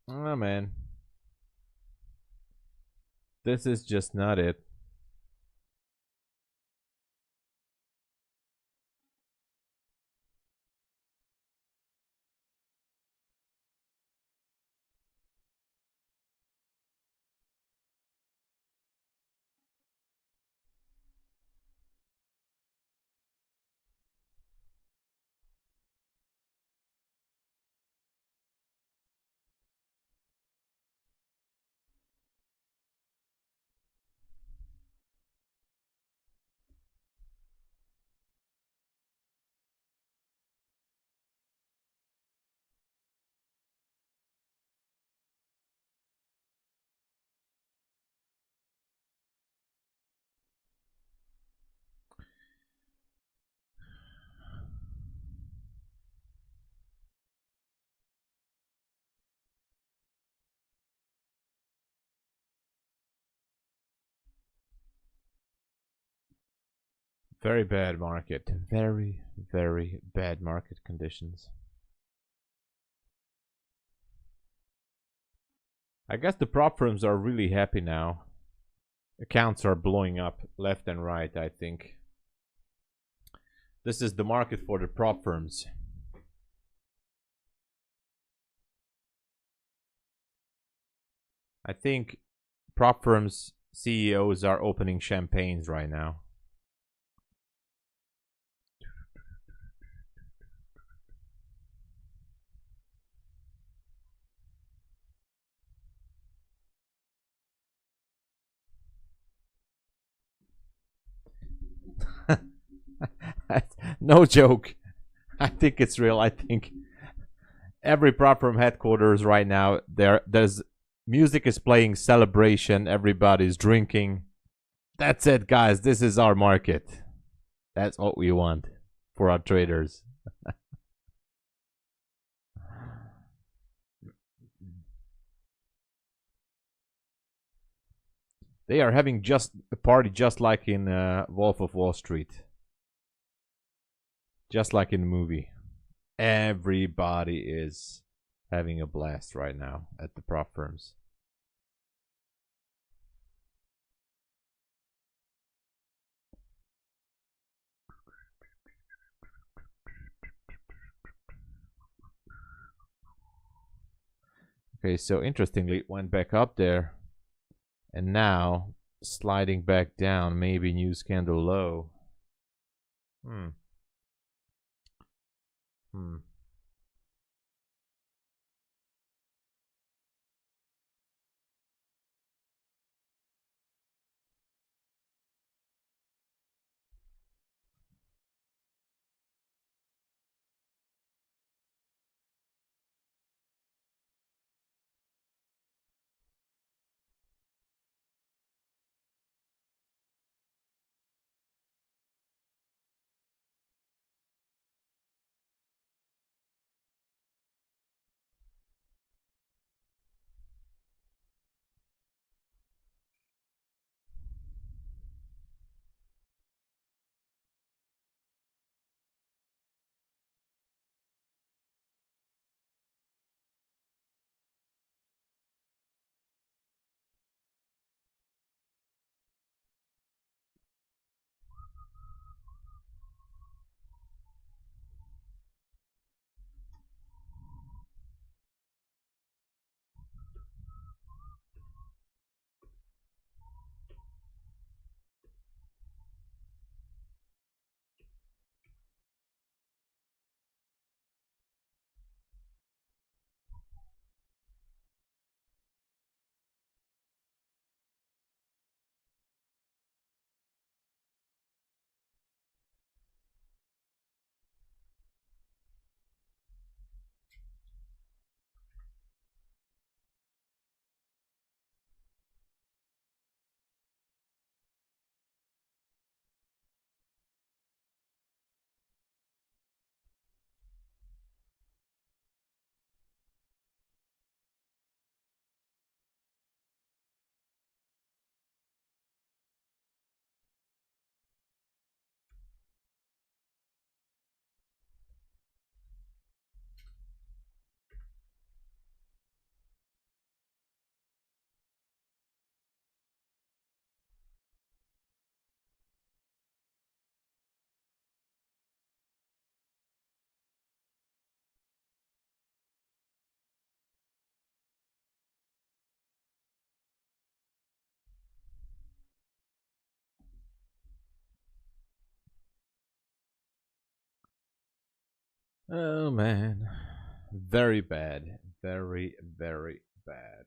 Oh man, this is just not it. Very bad market. Very, very bad market conditions. I guess the prop firms are really happy now. Accounts are blowing up left and right, I think. This is the market for the prop firms. I think prop firms CEOs are opening champagnes right now. No joke. I think it's real. I think every prop firm headquarters right now, there's music is playing, celebration, everybody's drinking. That's it, guys. This is our market. That's what we want for our traders. They are having just a party, just like in Wolf of Wall Street, just like in the movie. Everybody is having a blast right now at the prop firms. Okay, so interestingly, it went back up there, and now sliding back down. Maybe new candle low. Hmm. Hmm. Oh man, very bad, very bad.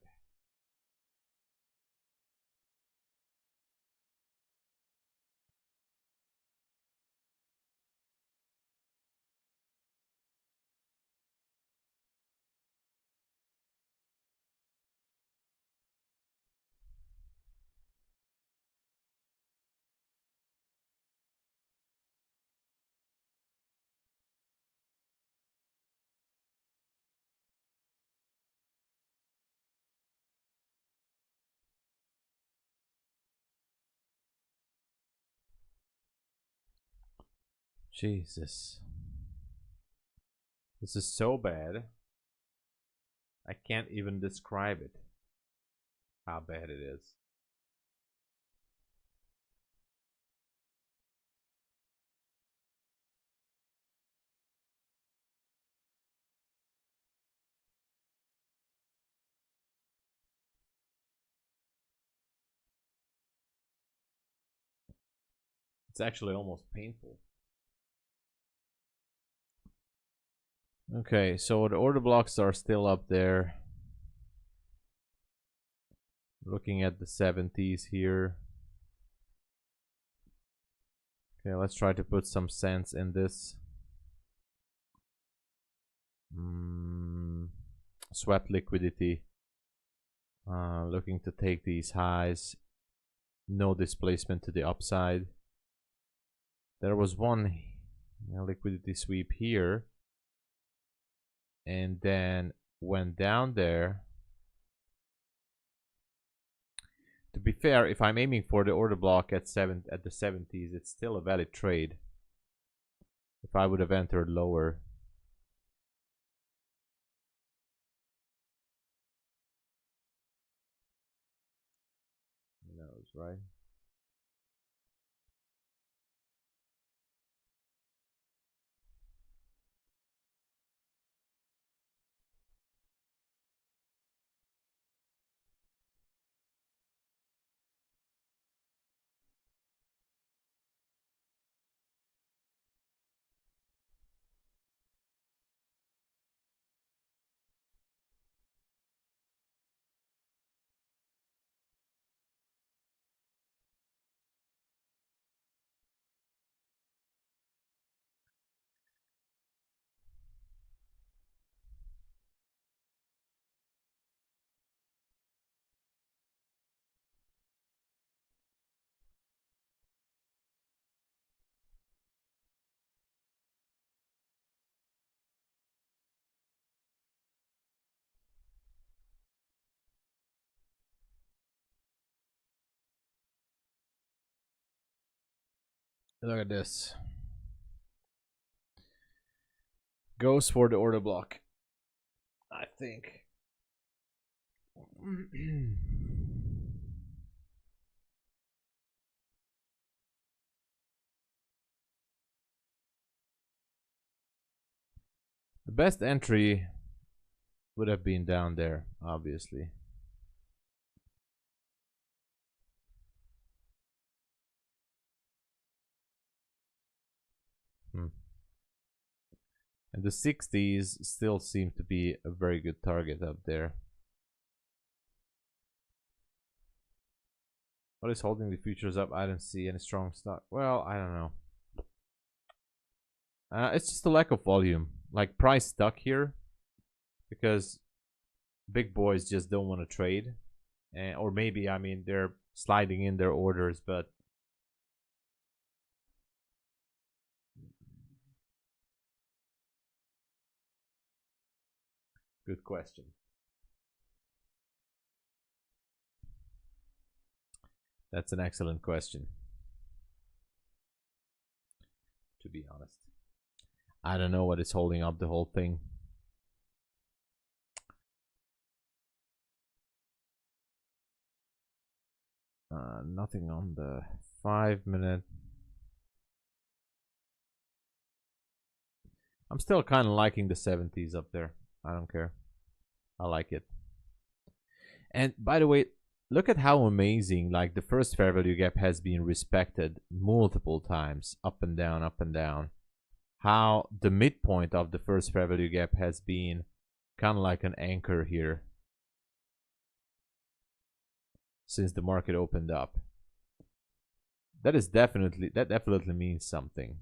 Jesus, this is so bad. I can't even describe it. How bad it is. It's actually almost painful. Okay, so the order blocks are still up there. Looking at the 70s here. Okay, let's try to put some sense in this. Sweat liquidity. Looking to take these highs. No displacement to the upside. There was one liquidity sweep here. And then went down there. To be fair, if I'm aiming for the order block at the 70s, it's still a valid trade. If I would have entered lower. Who knows, right? Look at this. Goes for the order block, I think. The best entry would have been down there, obviously. And the 60s still seem to be a very good target up there. What is holding the futures up? I don't see any strong stock. Well, I don't know. It's just a lack of volume. Like price stuck here because big boys just don't want to trade. Or maybe, I mean, they're sliding in their orders, but good question. That's an excellent question. To be honest, I don't know what is holding up the whole thing. Nothing on the 5-minute. I'm still kind of liking the 70s up there. I don't care. I like it. And by the way, look at how amazing, like, the first fair value gap has been respected multiple times, up and down, up and down. how the midpoint of the first fair value gap has been kind of like an anchor here since the market opened up. That definitely means something.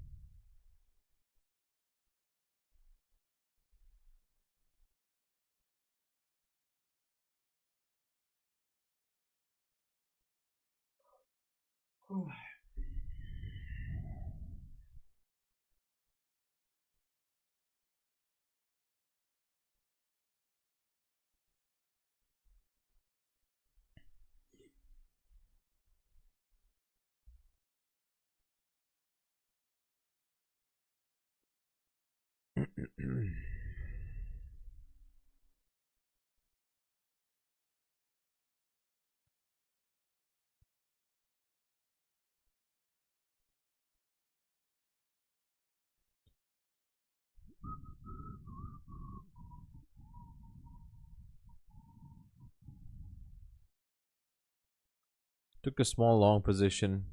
Took a small long position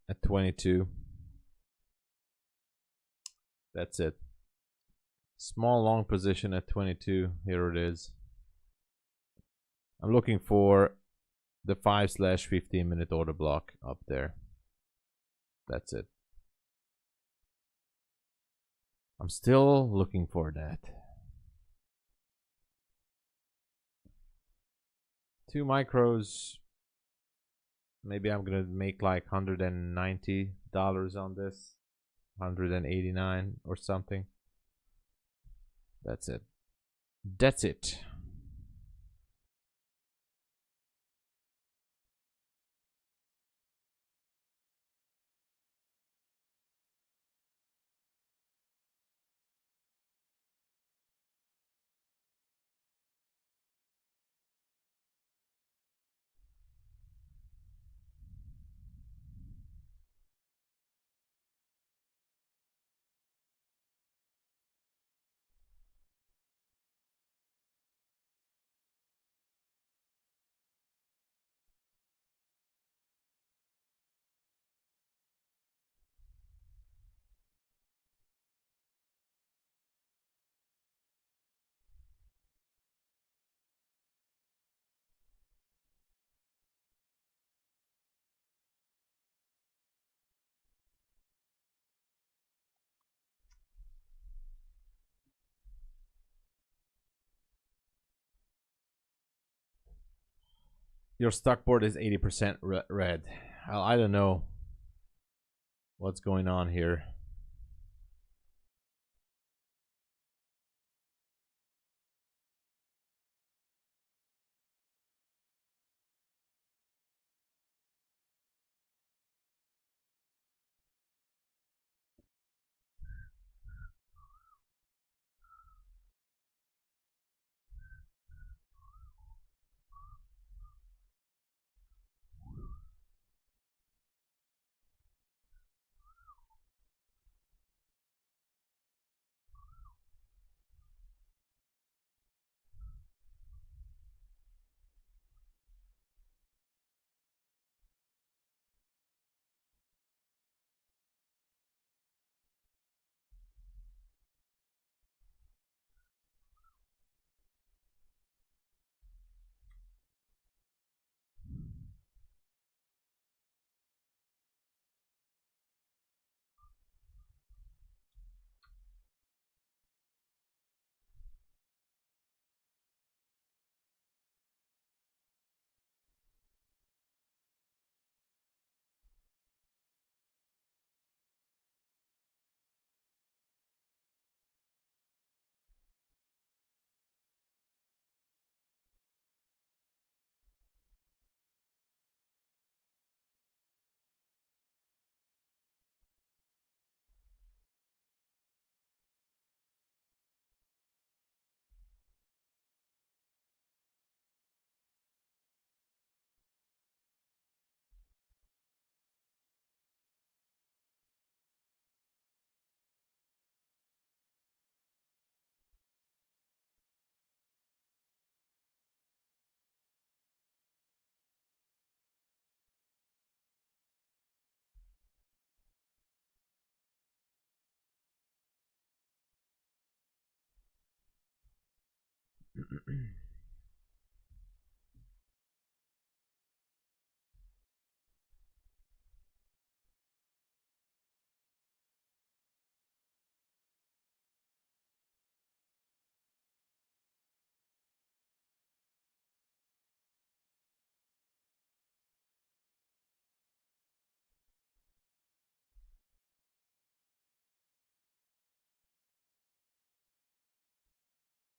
at 22. That's it. Small long position at 22. Here it is. I'm looking for the 5/15 minute order block up there. That's it. I'm still looking for that. 2 micros. Maybe I'm gonna make like $190 on this. 189 or something. That's it. That's it. Your stock board is 80% red. I don't know what's going on here.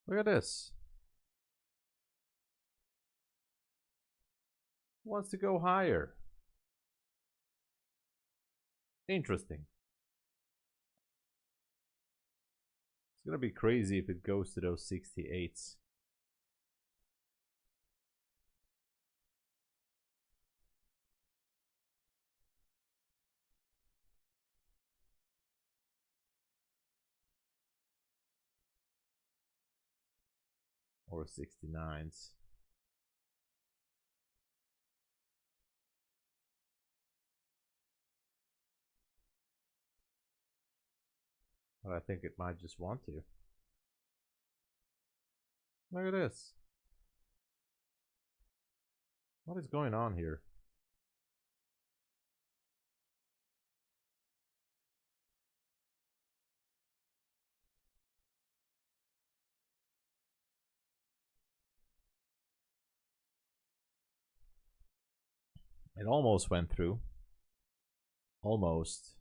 Look at this. Wants to go higher. Interesting. It's gonna be crazy if it goes to those 68s. Or 69s. But I think it might just want to. Look at this. What is going on here? It almost went through. Almost.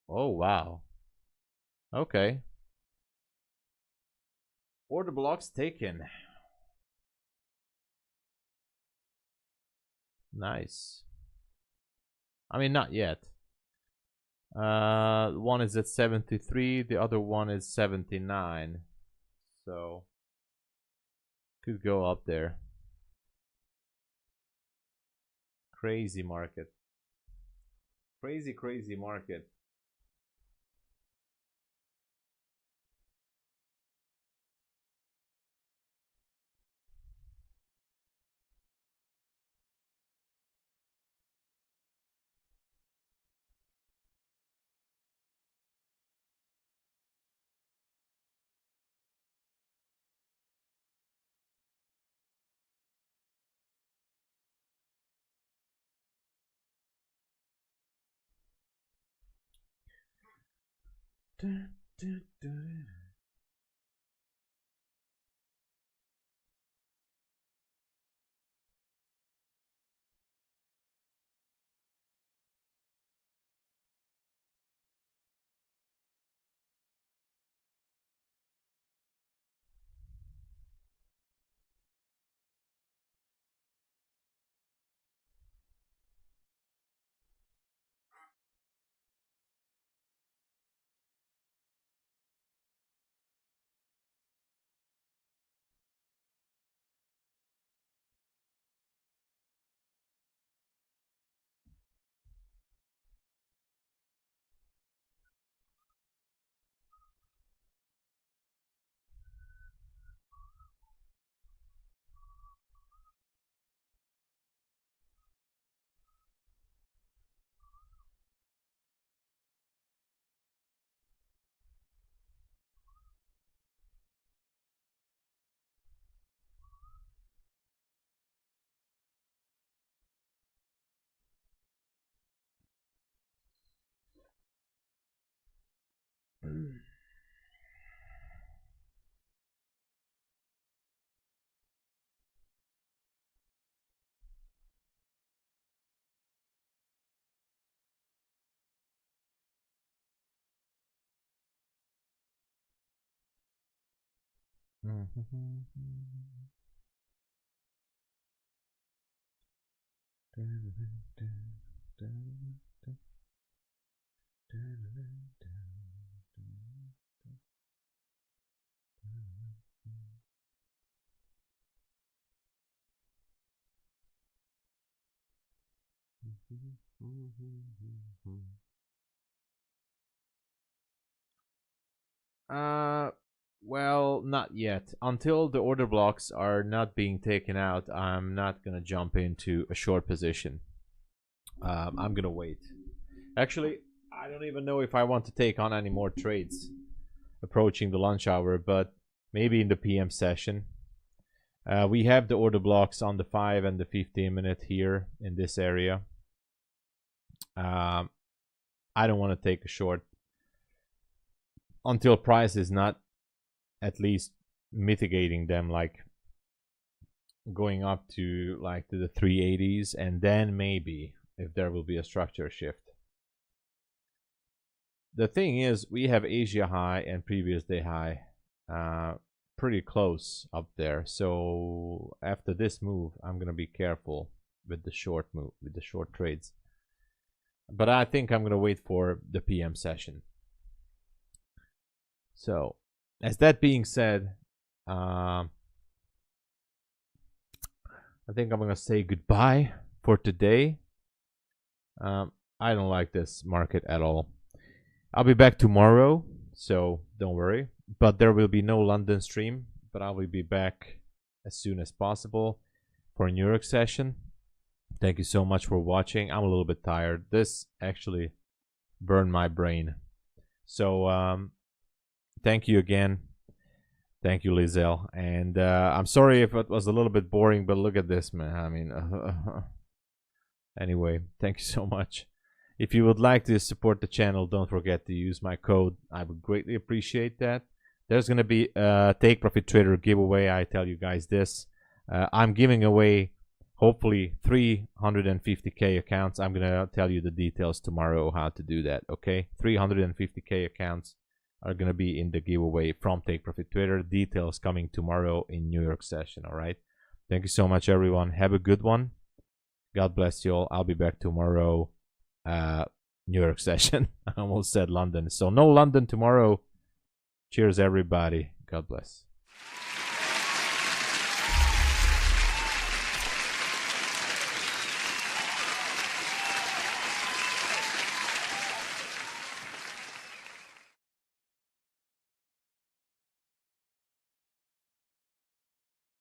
Oh, wow. Okay. Order blocks taken. Nice. I mean, not yet. One is at 73, the other one is 79. So, could go up there. Crazy market. Crazy, crazy market. Dun, dun, dun. Well, not yet. Until the order blocks are not being taken out, I'm not gonna jump into a short position. I'm gonna wait. Actually, I don't even know if I want to take on any more trades approaching the lunch hour, but maybe in the PM session. We have the order blocks on the 5 and the 15 minute here in this area. I don't want to take a short until price is not at least mitigating them, like going up to like to the 380s, and then maybe if there will be a structure shift. The thing is, we have Asia high and previous day high pretty close up there, so after this move I'm gonna be careful with the short move, with the short trades, but I think I'm gonna wait for the PM session. So as that being said, I think I'm gonna say goodbye for today. I don't like this market at all. I'll be back tomorrow, so don't worry. But there will be no London stream, but I will be back as soon as possible for a New York session. Thank you so much for watching. I'm a little bit tired. This actually burned my brain. So thank you again. Thank you, Lizelle. And I'm sorry if it was a little bit boring, but look at this, man. I mean, anyway, thank you so much. If you would like to support the channel, don't forget to use my code. I would greatly appreciate that. There's going to be a Take Profit Trader giveaway. I tell you guys this. I'm giving away, hopefully, 350k accounts. I'm going to tell you the details tomorrow how to do that, okay? 350k accounts are going to be in the giveaway from Take Profit Trader. Details coming tomorrow in New York session, all right? Thank you so much, everyone. Have a good one. God bless you all. I'll be back tomorrow. New York session. I almost said London. So no London tomorrow. Cheers, everybody. God bless.